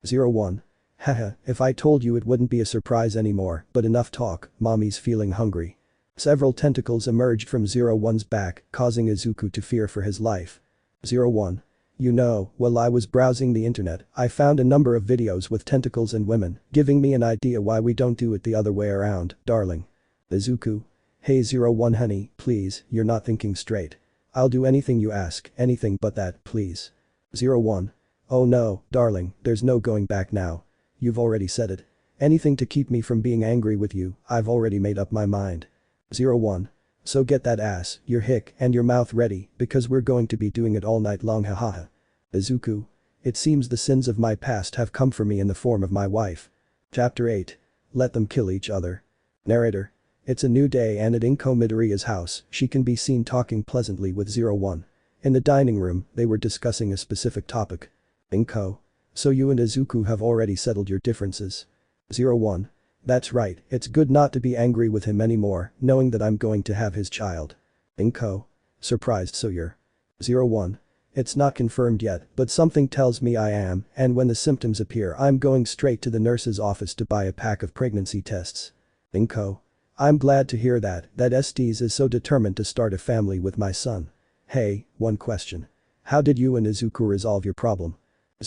01. Haha, if I told you it wouldn't be a surprise anymore, but enough talk, mommy's feeling hungry. Several tentacles emerged from 01's back, causing Izuku to fear for his life. 01. You know, while I was browsing the internet, I found a number of videos with tentacles and women, giving me an idea why we don't do it the other way around, darling. Izuku. Hey 01 honey, please, you're not thinking straight. I'll do anything you ask, anything but that, please. 01. Oh no, darling, there's no going back now. You've already said it. Anything to keep me from being angry with you, I've already made up my mind. 01. So get that ass, your hick, and your mouth ready, because we're going to be doing it all night long, hahaha. Izuku. It seems the sins of my past have come for me in the form of my wife. Chapter 8. Let them kill each other. Narrator. It's a new day and at Inko Midoriya's house, she can be seen talking pleasantly with 01. In the dining room, they were discussing a specific topic. Inko. So you and Izuku have already settled your differences. 01. That's right, it's good not to be angry with him anymore, knowing that I'm going to have his child. Inko. Surprised so you're. 01. It's not confirmed yet, but something tells me I am, and when the symptoms appear I'm going straight to the nurse's office to buy a pack of pregnancy tests. Inko. I'm glad to hear that Estes is so determined to start a family with my son. Hey, one question. How did you and Izuku resolve your problem?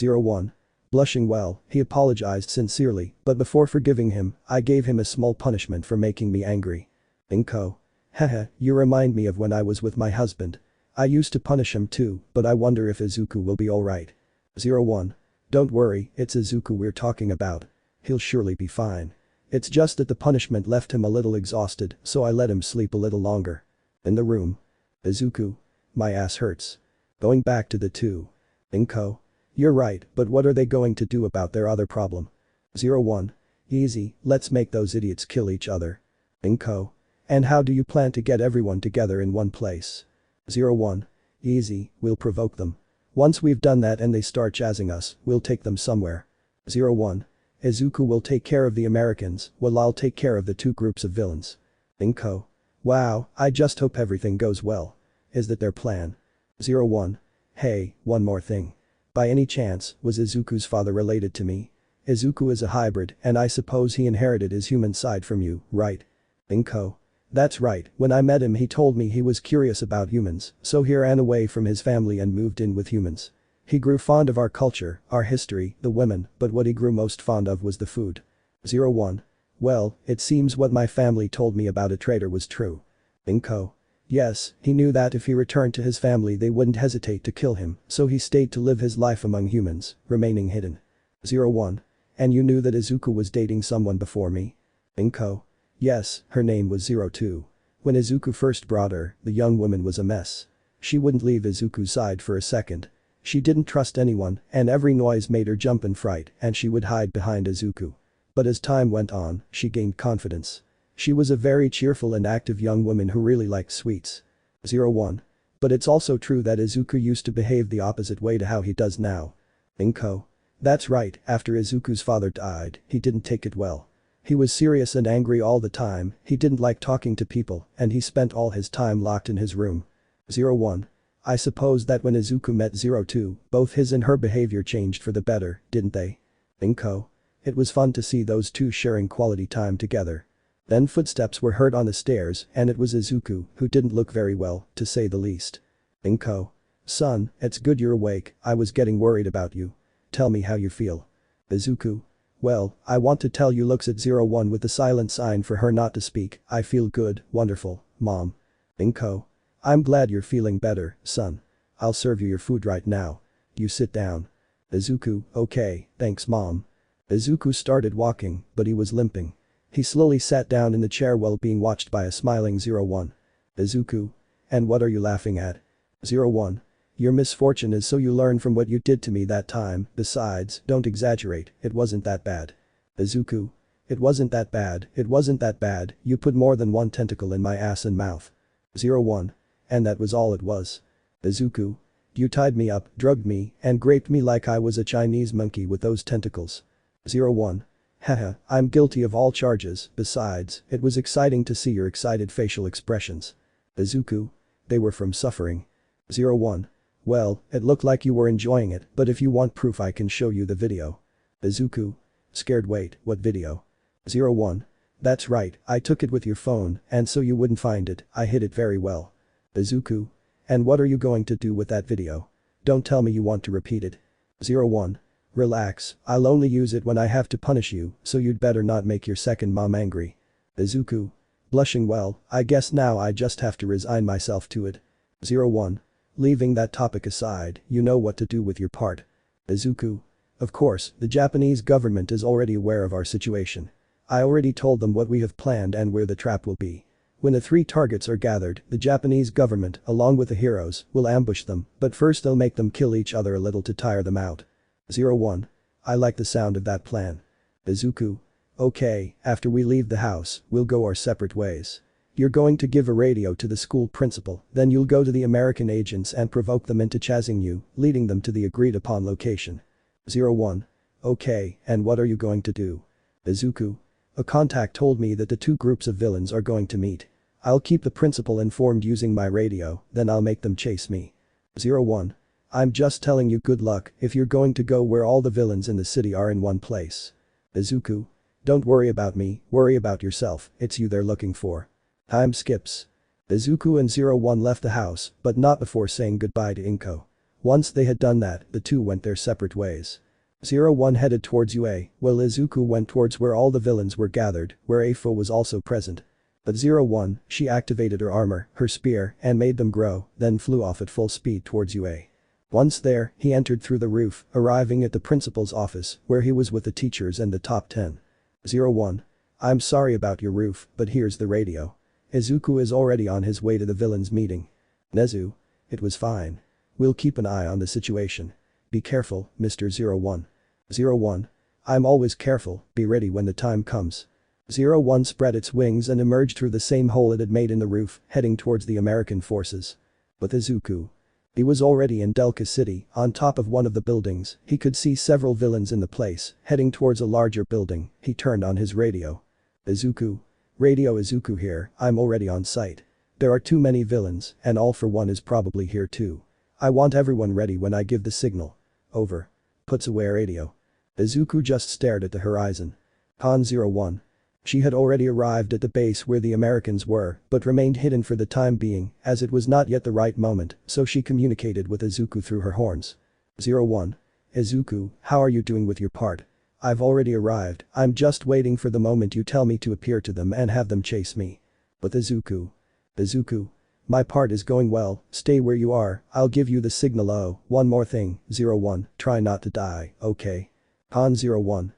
01. Blushing well, he apologized sincerely, but before forgiving him, I gave him a small punishment for making me angry. Inko. Haha, you remind me of when I was with my husband. I used to punish him too, but I wonder if Izuku will be alright. 01. Don't worry, it's Izuku we're talking about. He'll surely be fine. It's just that the punishment left him a little exhausted, so I let him sleep a little longer. In the room. Izuku. My ass hurts. Going back to the two. Inko. You're right, but what are they going to do about their other problem? 01. Easy, let's make those idiots kill each other. Inko. And how do you plan to get everyone together in one place? 01. Easy, we'll provoke them. Once we've done that and they start jazzing us, we'll take them somewhere. 01. Izuku will take care of the Americans, while I'll take care of the two groups of villains. Inko. Wow, I just hope everything goes well. Is that their plan? 01. Hey, one more thing. By any chance, was Izuku's father related to me? Izuku is a hybrid, and I suppose he inherited his human side from you, right? Inko. That's right, when I met him he told me he was curious about humans, so he ran away from his family and moved in with humans. He grew fond of our culture, our history, the women, but what he grew most fond of was the food. 01. Well, it seems what my family told me about a traitor was true. Inko. Yes, he knew that if he returned to his family they wouldn't hesitate to kill him, so he stayed to live his life among humans, remaining hidden. 01. And you knew that Izuku was dating someone before me? Inko. Yes, her name was 02. When Izuku first brought her, the young woman was a mess. She wouldn't leave Izuku's side for a second. She didn't trust anyone, and every noise made her jump in fright, and she would hide behind Izuku. But as time went on, she gained confidence. She was a very cheerful and active young woman who really liked sweets. 01. But it's also true that Izuku used to behave the opposite way to how he does now. Inko. That's right, after Izuku's father died, he didn't take it well. He was serious and angry all the time, he didn't like talking to people, and he spent all his time locked in his room. 01. I suppose that when Izuku met 02, both his and her behavior changed for the better, didn't they? Inko. It was fun to see those two sharing quality time together. Then footsteps were heard on the stairs and it was Izuku, who didn't look very well, to say the least. Inko. Son, it's good you're awake, I was getting worried about you. Tell me how you feel. Izuku. Well, I want to tell you looks at 01 with the silent sign for her not to speak, I feel good, wonderful, mom. Inko. I'm glad you're feeling better, son. I'll serve you your food right now. You sit down. Izuku, okay, thanks mom. Izuku started walking, but he was limping. He slowly sat down in the chair while being watched by a smiling 01. Izuku. And what are you laughing at? 01. Your misfortune is so you learn from what you did to me that time, besides, don't exaggerate, it wasn't that bad. Izuku. It wasn't that bad, it wasn't that bad, you put more than one tentacle in my ass and mouth. 01. And that was all it was. Izuku. You tied me up, drugged me, and raped me like I was a Chinese monkey with those tentacles. 01. Haha, I'm guilty of all charges, besides, it was exciting to see your excited facial expressions. Izuku. They were from suffering. 01. Well, it looked like you were enjoying it, but if you want proof I can show you the video. Izuku. Scared wait, what video? 01. That's right, I took it with your phone, and so you wouldn't find it, I hid it very well. Izuku. And what are you going to do with that video? Don't tell me you want to repeat it. 01. Relax, I'll only use it when I have to punish you, so you'd better not make your second mom angry. Izuku. Blushing well, I guess now I just have to resign myself to it. 01. Leaving that topic aside, you know what to do with your part. Izuku. Of course, the Japanese government is already aware of our situation. I already told them what we have planned and where the trap will be. When the 3 targets are gathered, the Japanese government, along with the heroes, will ambush them, but first they'll make them kill each other a little to tire them out. 01. I like the sound of that plan. Izuku. Okay, after we leave the house, we'll go our separate ways. You're going to give a radio to the school principal, then you'll go to the American agents and provoke them into chasing you, leading them to the agreed upon location. 01. Okay, and what are you going to do? Izuku. A contact told me that the 2 groups of villains are going to meet. I'll keep the principal informed using my radio, then I'll make them chase me. 01. I'm just telling you good luck if you're going to go where all the villains in the city are in one place. Izuku. Don't worry about me, worry about yourself, it's you they're looking for. Time skips. Izuku and 01 left the house, but not before saying goodbye to Inko. Once they had done that, the two went their separate ways. 01 headed towards UA, while Izuku went towards where all the villains were gathered, where Afo was also present. But 01, she activated her armor, her spear, and made them grow, then flew off at full speed towards UA. Once there, he entered through the roof, arriving at the principal's office, where he was with the teachers and the top 10. 01. I'm sorry about your roof, but here's the radio. Izuku is already on his way to the villains meeting. Nezu. It was fine. We'll keep an eye on the situation. Be careful, Mr. 01. 01. I'm always careful, be ready when the time comes. 01 spread its wings and emerged through the same hole it had made in the roof, heading towards the American forces. With Izuku. He was already in Delta City, on top of one of the buildings, he could see several villains in the place, heading towards a larger building, he turned on his radio. Izuku. Radio Izuku here, I'm already on site. There are too many villains, and All for One is probably here too. I want everyone ready when I give the signal. Over. Puts away radio. Izuku just stared at the horizon. Han 01. She had already arrived at the base where the Americans were, but remained hidden for the time being, as it was not yet the right moment, so she communicated with Izuku through her horns. 01. Izuku, how are you doing with your part? I've already arrived, I'm just waiting for the moment you tell me to appear to them and have them chase me. With Izuku. Izuku. My part is going well, stay where you are, I'll give you the signal. Oh, one more thing, 01, try not to die, okay? Han 01.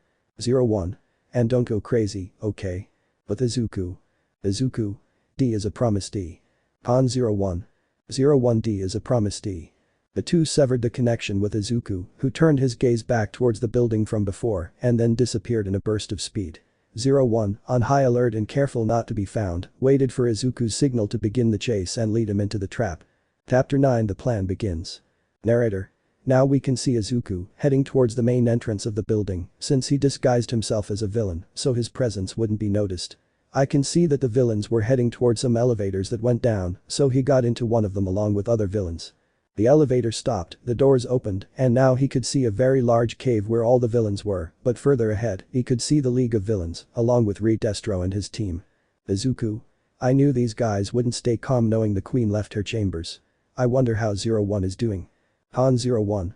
01. And don't go crazy, okay? With Izuku. Izuku. D is a promise D. Han 01. 01 D is a promise D. The two severed the connection with Izuku, who turned his gaze back towards the building from before and then disappeared in a burst of speed. 01, on high alert and careful not to be found, waited for Izuku's signal to begin the chase and lead him into the trap. Chapter 9 The plan begins. Narrator. Now we can see Izuku heading towards the main entrance of the building, since he disguised himself as a villain, so his presence wouldn't be noticed. I can see that the villains were heading towards some elevators that went down, so he got into one of them along with other villains. The elevator stopped, the doors opened, and now he could see a very large cave where all the villains were, but further ahead, he could see the League of Villains, along with Destro and his team. Izuku. I knew these guys wouldn't stay calm knowing the queen left her chambers. I wonder how 01 is doing. Han 01.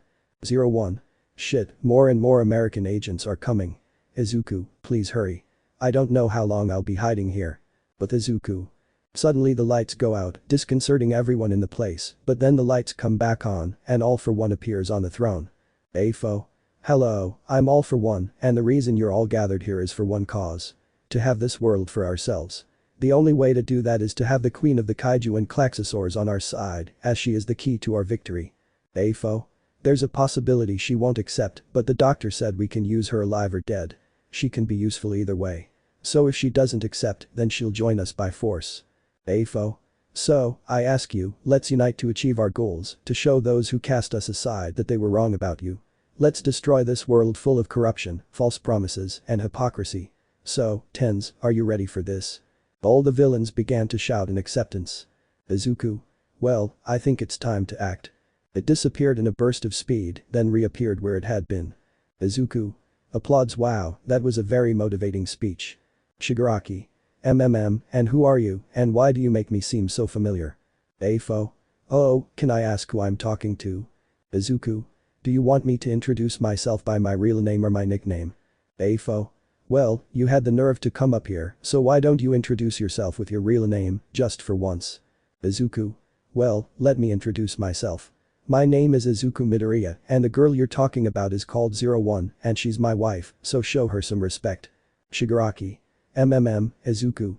01. Shit, more and more American agents are coming. Izuku, please hurry. I don't know how long I'll be hiding here. But Izuku. Suddenly the lights go out, disconcerting everyone in the place, but then the lights come back on, and All for One appears on the throne. Afo. Hello, I'm All for One, and the reason you're all gathered here is for one cause. To have this world for ourselves. The only way to do that is to have the queen of the kaiju and Klaxosaurs on our side, as she is the key to our victory. Afo. There's a possibility she won't accept, but the doctor said we can use her alive or dead. She can be useful either way. So if she doesn't accept, then she'll join us by force. Afo. So, I ask you, let's unite to achieve our goals, to show those who cast us aside that they were wrong about you. Let's destroy this world full of corruption, false promises, and hypocrisy. So, tens, are you ready for this? All the villains began to shout in acceptance. Izuku. Well, I think it's time to act. It disappeared in a burst of speed, then reappeared where it had been. Izuku. Applauds. Wow, that was a very motivating speech. Shigaraki. And who are you, and why do you make me seem so familiar? Afo. Oh, can I ask who I'm talking to? Izuku. Do you want me to introduce myself by my real name or my nickname? Afo. Well, you had the nerve to come up here, so why don't you introduce yourself with your real name, just for once? Izuku. Well, let me introduce myself. My name is Izuku Midoriya, and the girl you're talking about is called 01, and she's my wife, so show her some respect. Shigaraki. Izuku.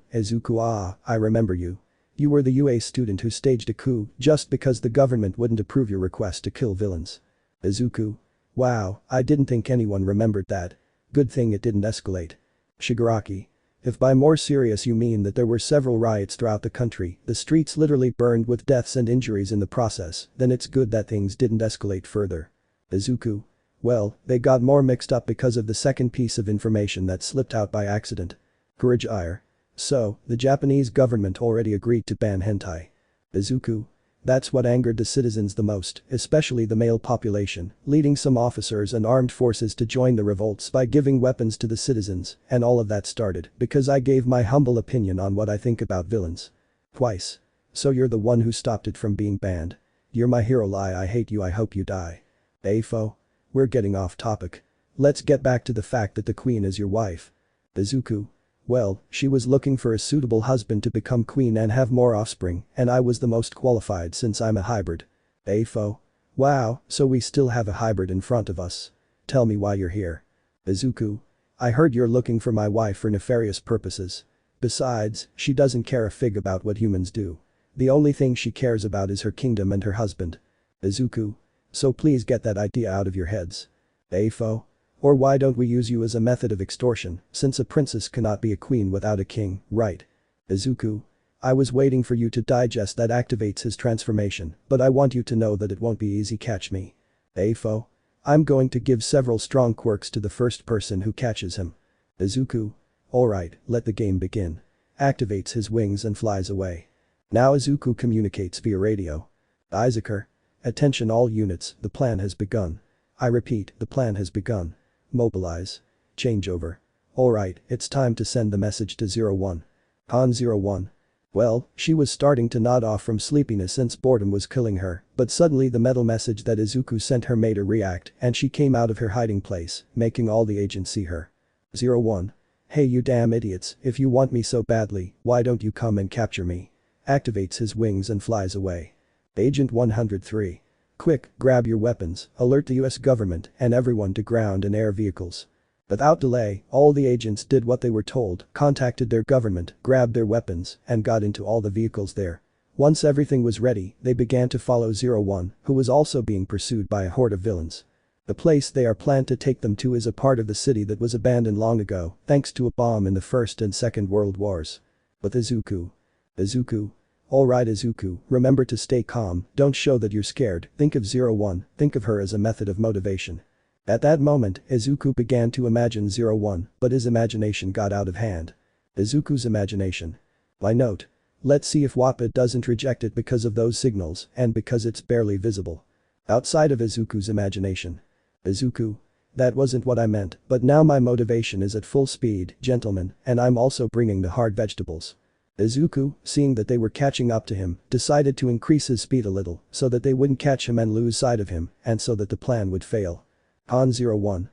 Ah, I remember you. You were the UA student who staged a coup just because the government wouldn't approve your request to kill villains. Izuku. Wow, I didn't think anyone remembered that. Good thing it didn't escalate. Shigaraki. If by more serious you mean that there were several riots throughout the country, the streets literally burned with deaths and injuries in the process, then it's good that things didn't escalate further. Izuku. Well, they got more mixed up because of the second piece of information that slipped out by accident. Courage ire. So, the Japanese government already agreed to ban hentai. Izuku. That's what angered the citizens the most, especially the male population, leading some officers and armed forces to join the revolts by giving weapons to the citizens, and all of that started because I gave my humble opinion on what I think about villains. Twice. So you're the one who stopped it from being banned. You're my hero lie I hate you I hope you die. Afo. We're getting off topic. Let's get back to the fact that the queen is your wife. Izuku. Well, she was looking for a suitable husband to become queen and have more offspring, and I was the most qualified since I'm a hybrid. Afo. Wow, so we still have a hybrid in front of us. Tell me why you're here. Izuku. I heard you're looking for my wife for nefarious purposes. Besides, she doesn't care a fig about what humans do. The only thing she cares about is her kingdom and her husband. Izuku. So please get that idea out of your heads. Afo. Or why don't we use you as a method of extortion, since a princess cannot be a queen without a king, right? Izuku. I was waiting for you to digest that activates his transformation, but I want you to know that it won't be easy catch me. Afo. I'm going to give several strong quirks to the first person who catches him. Izuku. Alright, let the game begin. Activates his wings and flies away. Now Izuku communicates via radio. Izuku. Attention all units, the plan has begun. I repeat, the plan has begun. Mobilize. Changeover. Alright, it's time to send the message to 01. Han 01. Well, she was starting to nod off from sleepiness since boredom was killing her, but suddenly the metal message that Izuku sent her made her react and she came out of her hiding place, making all the agents see her. 01. Hey you damn idiots, if you want me so badly, why don't you come and capture me? Activates his wings and flies away. Agent 103. Quick, grab your weapons, alert the US government and everyone to ground and air vehicles. Without delay, all the agents did what they were told, contacted their government, grabbed their weapons, and got into all the vehicles there. Once everything was ready, they began to follow 01, who was also being pursued by a horde of villains. The place they are planned to take them to is a part of the city that was abandoned long ago, thanks to a bomb in the First and Second World Wars. But Izuku. Izuku. Alright Izuku, remember to stay calm, don't show that you're scared, think of 01, think of her as a method of motivation. At that moment, Izuku began to imagine 01, but his imagination got out of hand. Izuku's imagination. Why note. Let's see if Wappa doesn't reject it because of those signals and because it's barely visible. Outside of Izuku's imagination. Izuku. That wasn't what I meant, but now my motivation is at full speed, gentlemen, and I'm also bringing the hard vegetables. Izuku, seeing that they were catching up to him, decided to increase his speed a little so that they wouldn't catch him and lose sight of him and so that the plan would fail. Han 01.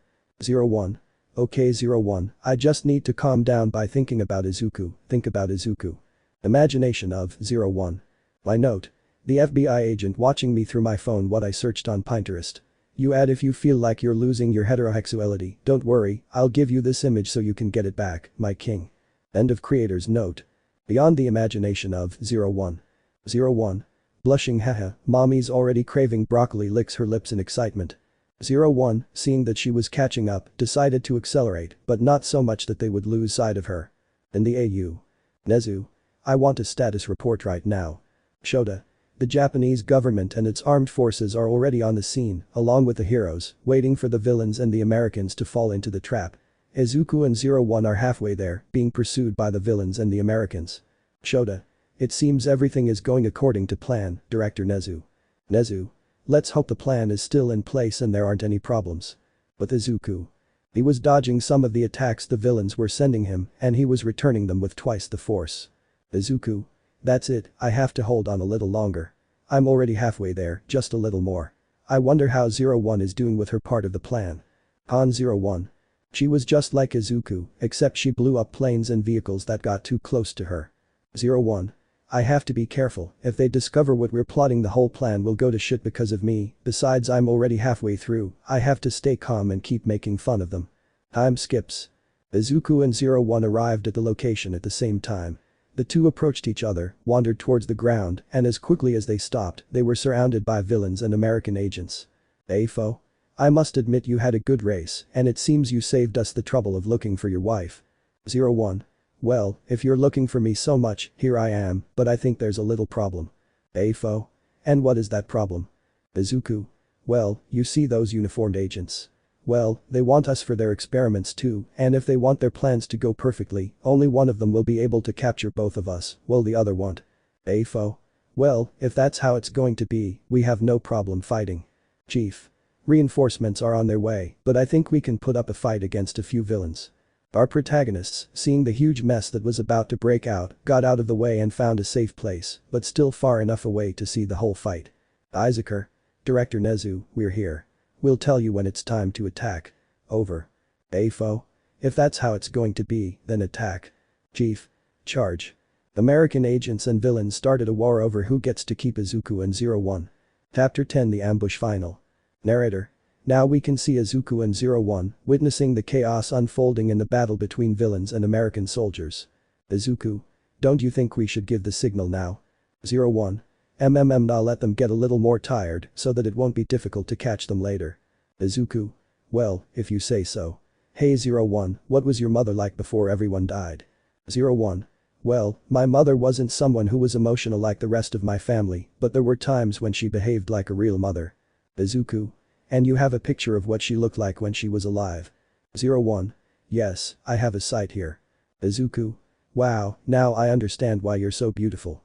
01. Okay 01, I just need to calm down by thinking about Izuku, think about Izuku. Imagination of 01. Why note. The FBI agent watching me through my phone what I searched on Pinterest. You add if you feel like you're losing your heterosexuality, don't worry, I'll give you this image so you can get it back, my king. End of creator's note. Beyond the imagination of 01. 01. Blushing haha, mommy's already craving broccoli licks her lips in excitement. 01, seeing that she was catching up, decided to accelerate, but not so much that they would lose sight of her. In the AU. Nezu. I want a status report right now. Shota. The Japanese government and its armed forces are already on the scene, along with the heroes, waiting for the villains and the Americans to fall into the trap. Izuku and 01 are halfway there, being pursued by the villains and the Americans. Shota. It seems everything is going according to plan, Director Nezu. Nezu. Let's hope the plan is still in place and there aren't any problems. But Izuku. He was dodging some of the attacks the villains were sending him and he was returning them with twice the force. Izuku. That's it, I have to hold on a little longer. I'm already halfway there, just a little more. I wonder how 01 is doing with her part of the plan. Han 01. She was just like Izuku, except she blew up planes and vehicles that got too close to her. 01. I have to be careful, if they discover what we're plotting the whole plan will go to shit because of me, besides I'm already halfway through, I have to stay calm and keep making fun of them. Time skips. Izuku and 01 arrived at the location at the same time. The two approached each other, wandered towards the ground, and as quickly as they stopped, they were surrounded by villains and American agents. Afo. I must admit you had a good race, and it seems you saved us the trouble of looking for your wife. 01. Well, if you're looking for me so much, here I am, but I think there's a little problem. Afo. And what is that problem? Izuku. Well, you see those uniformed agents. Well, they want us for their experiments too, and if they want their plans to go perfectly, only one of them will be able to capture both of us, while the other won't. Afo. Well, if that's how it's going to be, we have no problem fighting. Chief. Reinforcements are on their way, but I think we can put up a fight against a few villains. Our protagonists, seeing the huge mess that was about to break out, got out of the way and found a safe place, but still far enough away to see the whole fight. Izuku. Director Nezu, we're here. We'll tell you when it's time to attack. Over. AFO. If that's how it's going to be, then attack. Chief. Charge. American agents and villains started a war over who gets to keep Izuku and 01. Chapter 10 The Ambush Final. Narrator. Now we can see Izuku and 01 witnessing the chaos unfolding in the battle between villains and American soldiers. Izuku. Don't you think we should give the signal now? 01. Now let them get a little more tired so that it won't be difficult to catch them later. Izuku. Well, if you say so. Hey 01, what was your mother like before everyone died? 01. Well, my mother wasn't someone who was emotional like the rest of my family, but there were times when she behaved like a real mother. Izuku. And you have a picture of what she looked like when she was alive? 01. Yes, I have a sight here. Izuku. Wow, now I understand why you're so beautiful.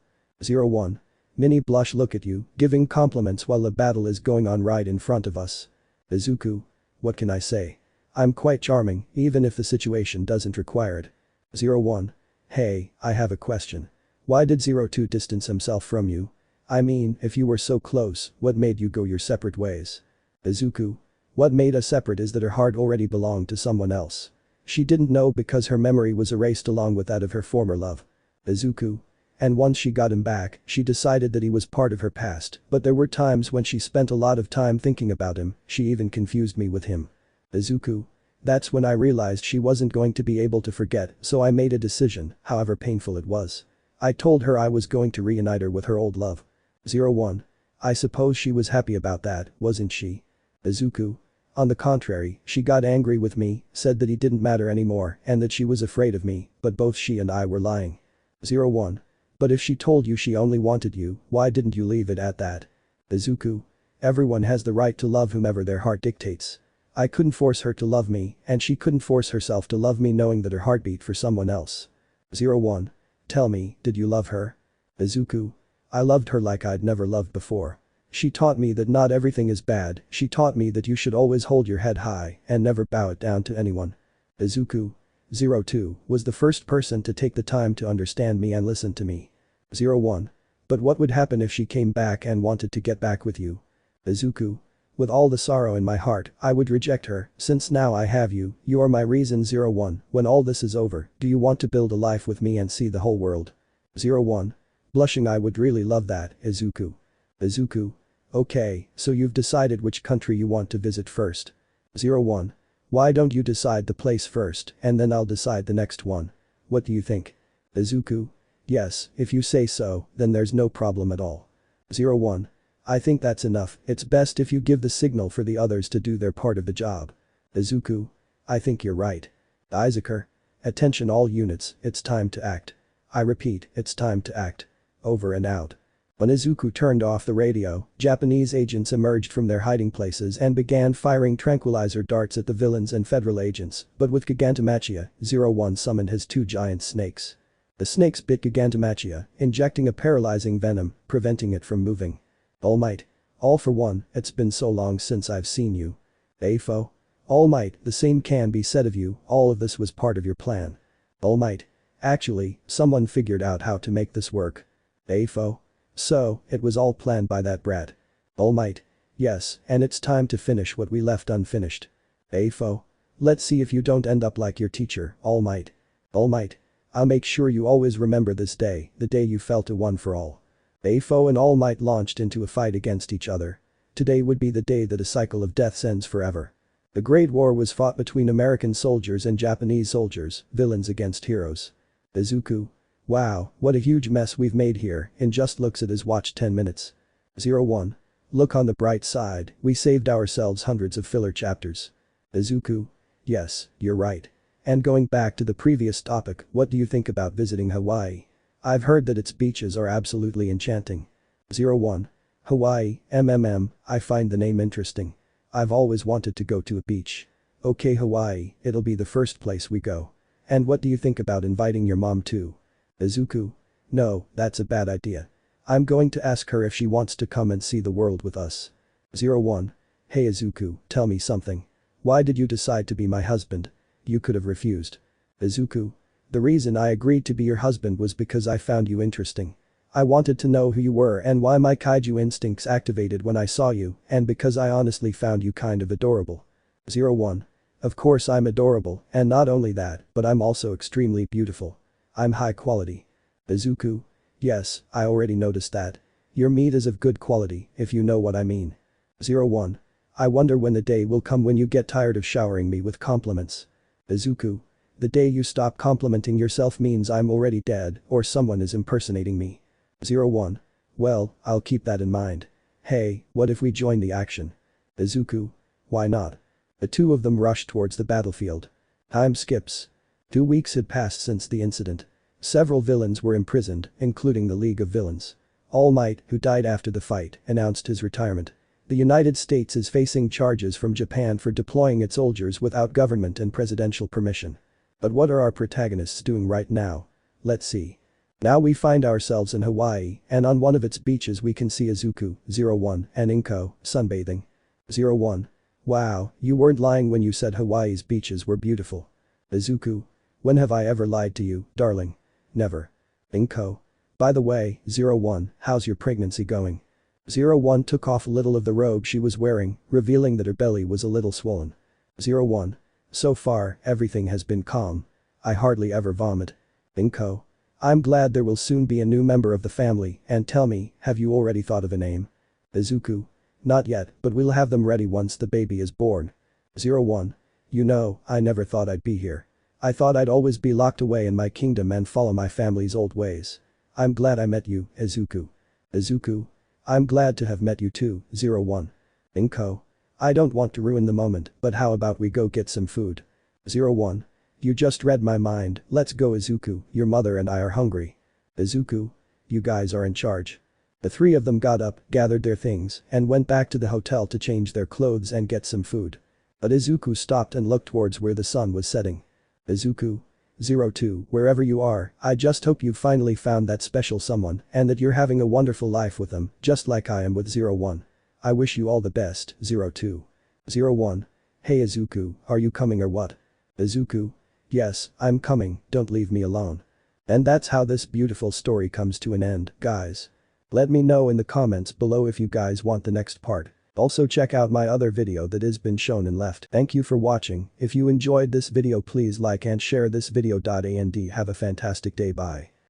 01. Minnie blush look at you, giving compliments while the battle is going on right in front of us. Izuku. What can I say? I'm quite charming, even if the situation doesn't require it. 01. Hey, I have a question. Why did 02 distance himself from you? I mean, if you were so close, what made you go your separate ways? Izuku. What made us separate is that her heart already belonged to someone else. She didn't know because her memory was erased along with that of her former love. Izuku. And once she got him back, she decided that he was part of her past, but there were times when she spent a lot of time thinking about him, she even confused me with him. Izuku. That's when I realized she wasn't going to be able to forget, so I made a decision, however painful it was. I told her I was going to reunite her with her old love. 01. I suppose she was happy about that, wasn't she? Izuku. On the contrary, she got angry with me, said that he didn't matter anymore and that she was afraid of me, but both she and I were lying. 01. But if she told you she only wanted you, why didn't you leave it at that? Izuku. Everyone has the right to love whomever their heart dictates. I couldn't force her to love me, and she couldn't force herself to love me knowing that her heart beat for someone else. 01. Tell me, did you love her? Izuku. I loved her like I'd never loved before. She taught me that not everything is bad, she taught me that you should always hold your head high and never bow it down to anyone. Izuku. 02 was the first person to take the time to understand me and listen to me. 01. But what would happen if she came back and wanted to get back with you? Izuku. With all the sorrow in my heart, I would reject her, since now I have you, you are my reason. 01. When all this is over, do you want to build a life with me and see the whole world? 01. Blushing, I would really love that, Izuku. Izuku. Okay, so you've decided which country you want to visit first. 01. Why don't you decide the place first and then I'll decide the next one? What do you think? Izuku. Yes, if you say so, then there's no problem at all. 01. I think that's enough, it's best if you give the signal for the others to do their part of the job. Izuku. I think you're right. Izuku. Attention all units, it's time to act. I repeat, it's time to act. Over and out. When Izuku turned off the radio, Japanese agents emerged from their hiding places and began firing tranquilizer darts at the villains and federal agents, but with Gigantomachia, 01 summoned his 2 giant snakes. The snakes bit Gigantomachia, injecting a paralyzing venom, preventing it from moving. Almight. All for one, it's been so long since I've seen you. AFO. Almight, the same can be said of you, all of this was part of your plan. Almight. Actually, someone figured out how to make this work. AFO. So, it was all planned by that brat. Almight. Yes, and it's time to finish what we left unfinished. AFO. Let's see if you don't end up like your teacher, Almight. Almight. I'll make sure you always remember this day, the day you felt a one for all. AFO and All Might launched into a fight against each other. Today would be the day that a cycle of deaths ends forever. The Great War was fought between American soldiers and Japanese soldiers, villains against heroes. Izuku. Wow, what a huge mess we've made here, and just looks at his watch 10 minutes. 01. Look on the bright side, we saved ourselves hundreds of filler chapters. Izuku. Yes, you're right. And going back to the previous topic, what do you think about visiting Hawaii? I've heard that its beaches are absolutely enchanting. 01. Hawaii, I find the name interesting. I've always wanted to go to a beach. Okay Hawaii, it'll be the first place we go. And what do you think about inviting your mom too? Izuku. No, that's a bad idea. I'm going to ask her if she wants to come and see the world with us. 01. Hey Izuku, tell me something. Why did you decide to be my husband? You could have refused. Izuku. The reason I agreed to be your husband was because I found you interesting. I wanted to know who you were and why my kaiju instincts activated when I saw you, and because I honestly found you kind of adorable. 01. Of course I'm adorable, and not only that, but I'm also extremely beautiful. I'm high quality. Izuku? Yes, I already noticed that. Your meat is of good quality, if you know what I mean. 01. I wonder when the day will come when you get tired of showering me with compliments. Izuku. The day you stop complimenting yourself means I'm already dead or someone is impersonating me. 01. Well, I'll keep that in mind. Hey, what if we join the action? Izuku. Why not? The two of them rushed towards the battlefield. Time skips. 2 weeks had passed since the incident. Several villains were imprisoned, including the League of Villains. Almight, who died after the fight, announced his retirement. The United States is facing charges from Japan for deploying its soldiers without government and presidential permission. But what are our protagonists doing right now? Let's see. Now we find ourselves in Hawaii, and on one of its beaches we can see Izuku, 01, and Inko, sunbathing. 01. Wow, you weren't lying when you said Hawaii's beaches were beautiful. Izuku. When have I ever lied to you, darling? Never. Inko. By the way, 01, how's your pregnancy going? 01 took off a little of the robe she was wearing, revealing that her belly was a little swollen. 01. So far, everything has been calm. I hardly ever vomit. Inko. I'm glad there will soon be a new member of the family, and tell me, have you already thought of a name? Izuku. Not yet, but we'll have them ready once the baby is born. 01. You know, I never thought I'd be here. I thought I'd always be locked away in my kingdom and follow my family's old ways. I'm glad I met you, Izuku. Izuku. I'm glad to have met you too, 01. Inko. I don't want to ruin the moment, but how about we go get some food? 01. You just read my mind, let's go Izuku, your mother and I are hungry. Izuku. You guys are in charge. The three of them got up, gathered their things, and went back to the hotel to change their clothes and get some food. But Izuku stopped and looked towards where the sun was setting. Izuku. 02, wherever you are, I just hope you finally found that special someone and that you're having a wonderful life with them, just like I am with 01. I wish you all the best, 02. 01. Hey Izuku, are you coming or what? Izuku. Yes, I'm coming, don't leave me alone. And that's how this beautiful story comes to an end, guys. Let me know in the comments below if you guys want the next part. Also check out my other video that has been shown and left. Thank you for watching. If you enjoyed this video please like and share this video. And have a fantastic day. Bye.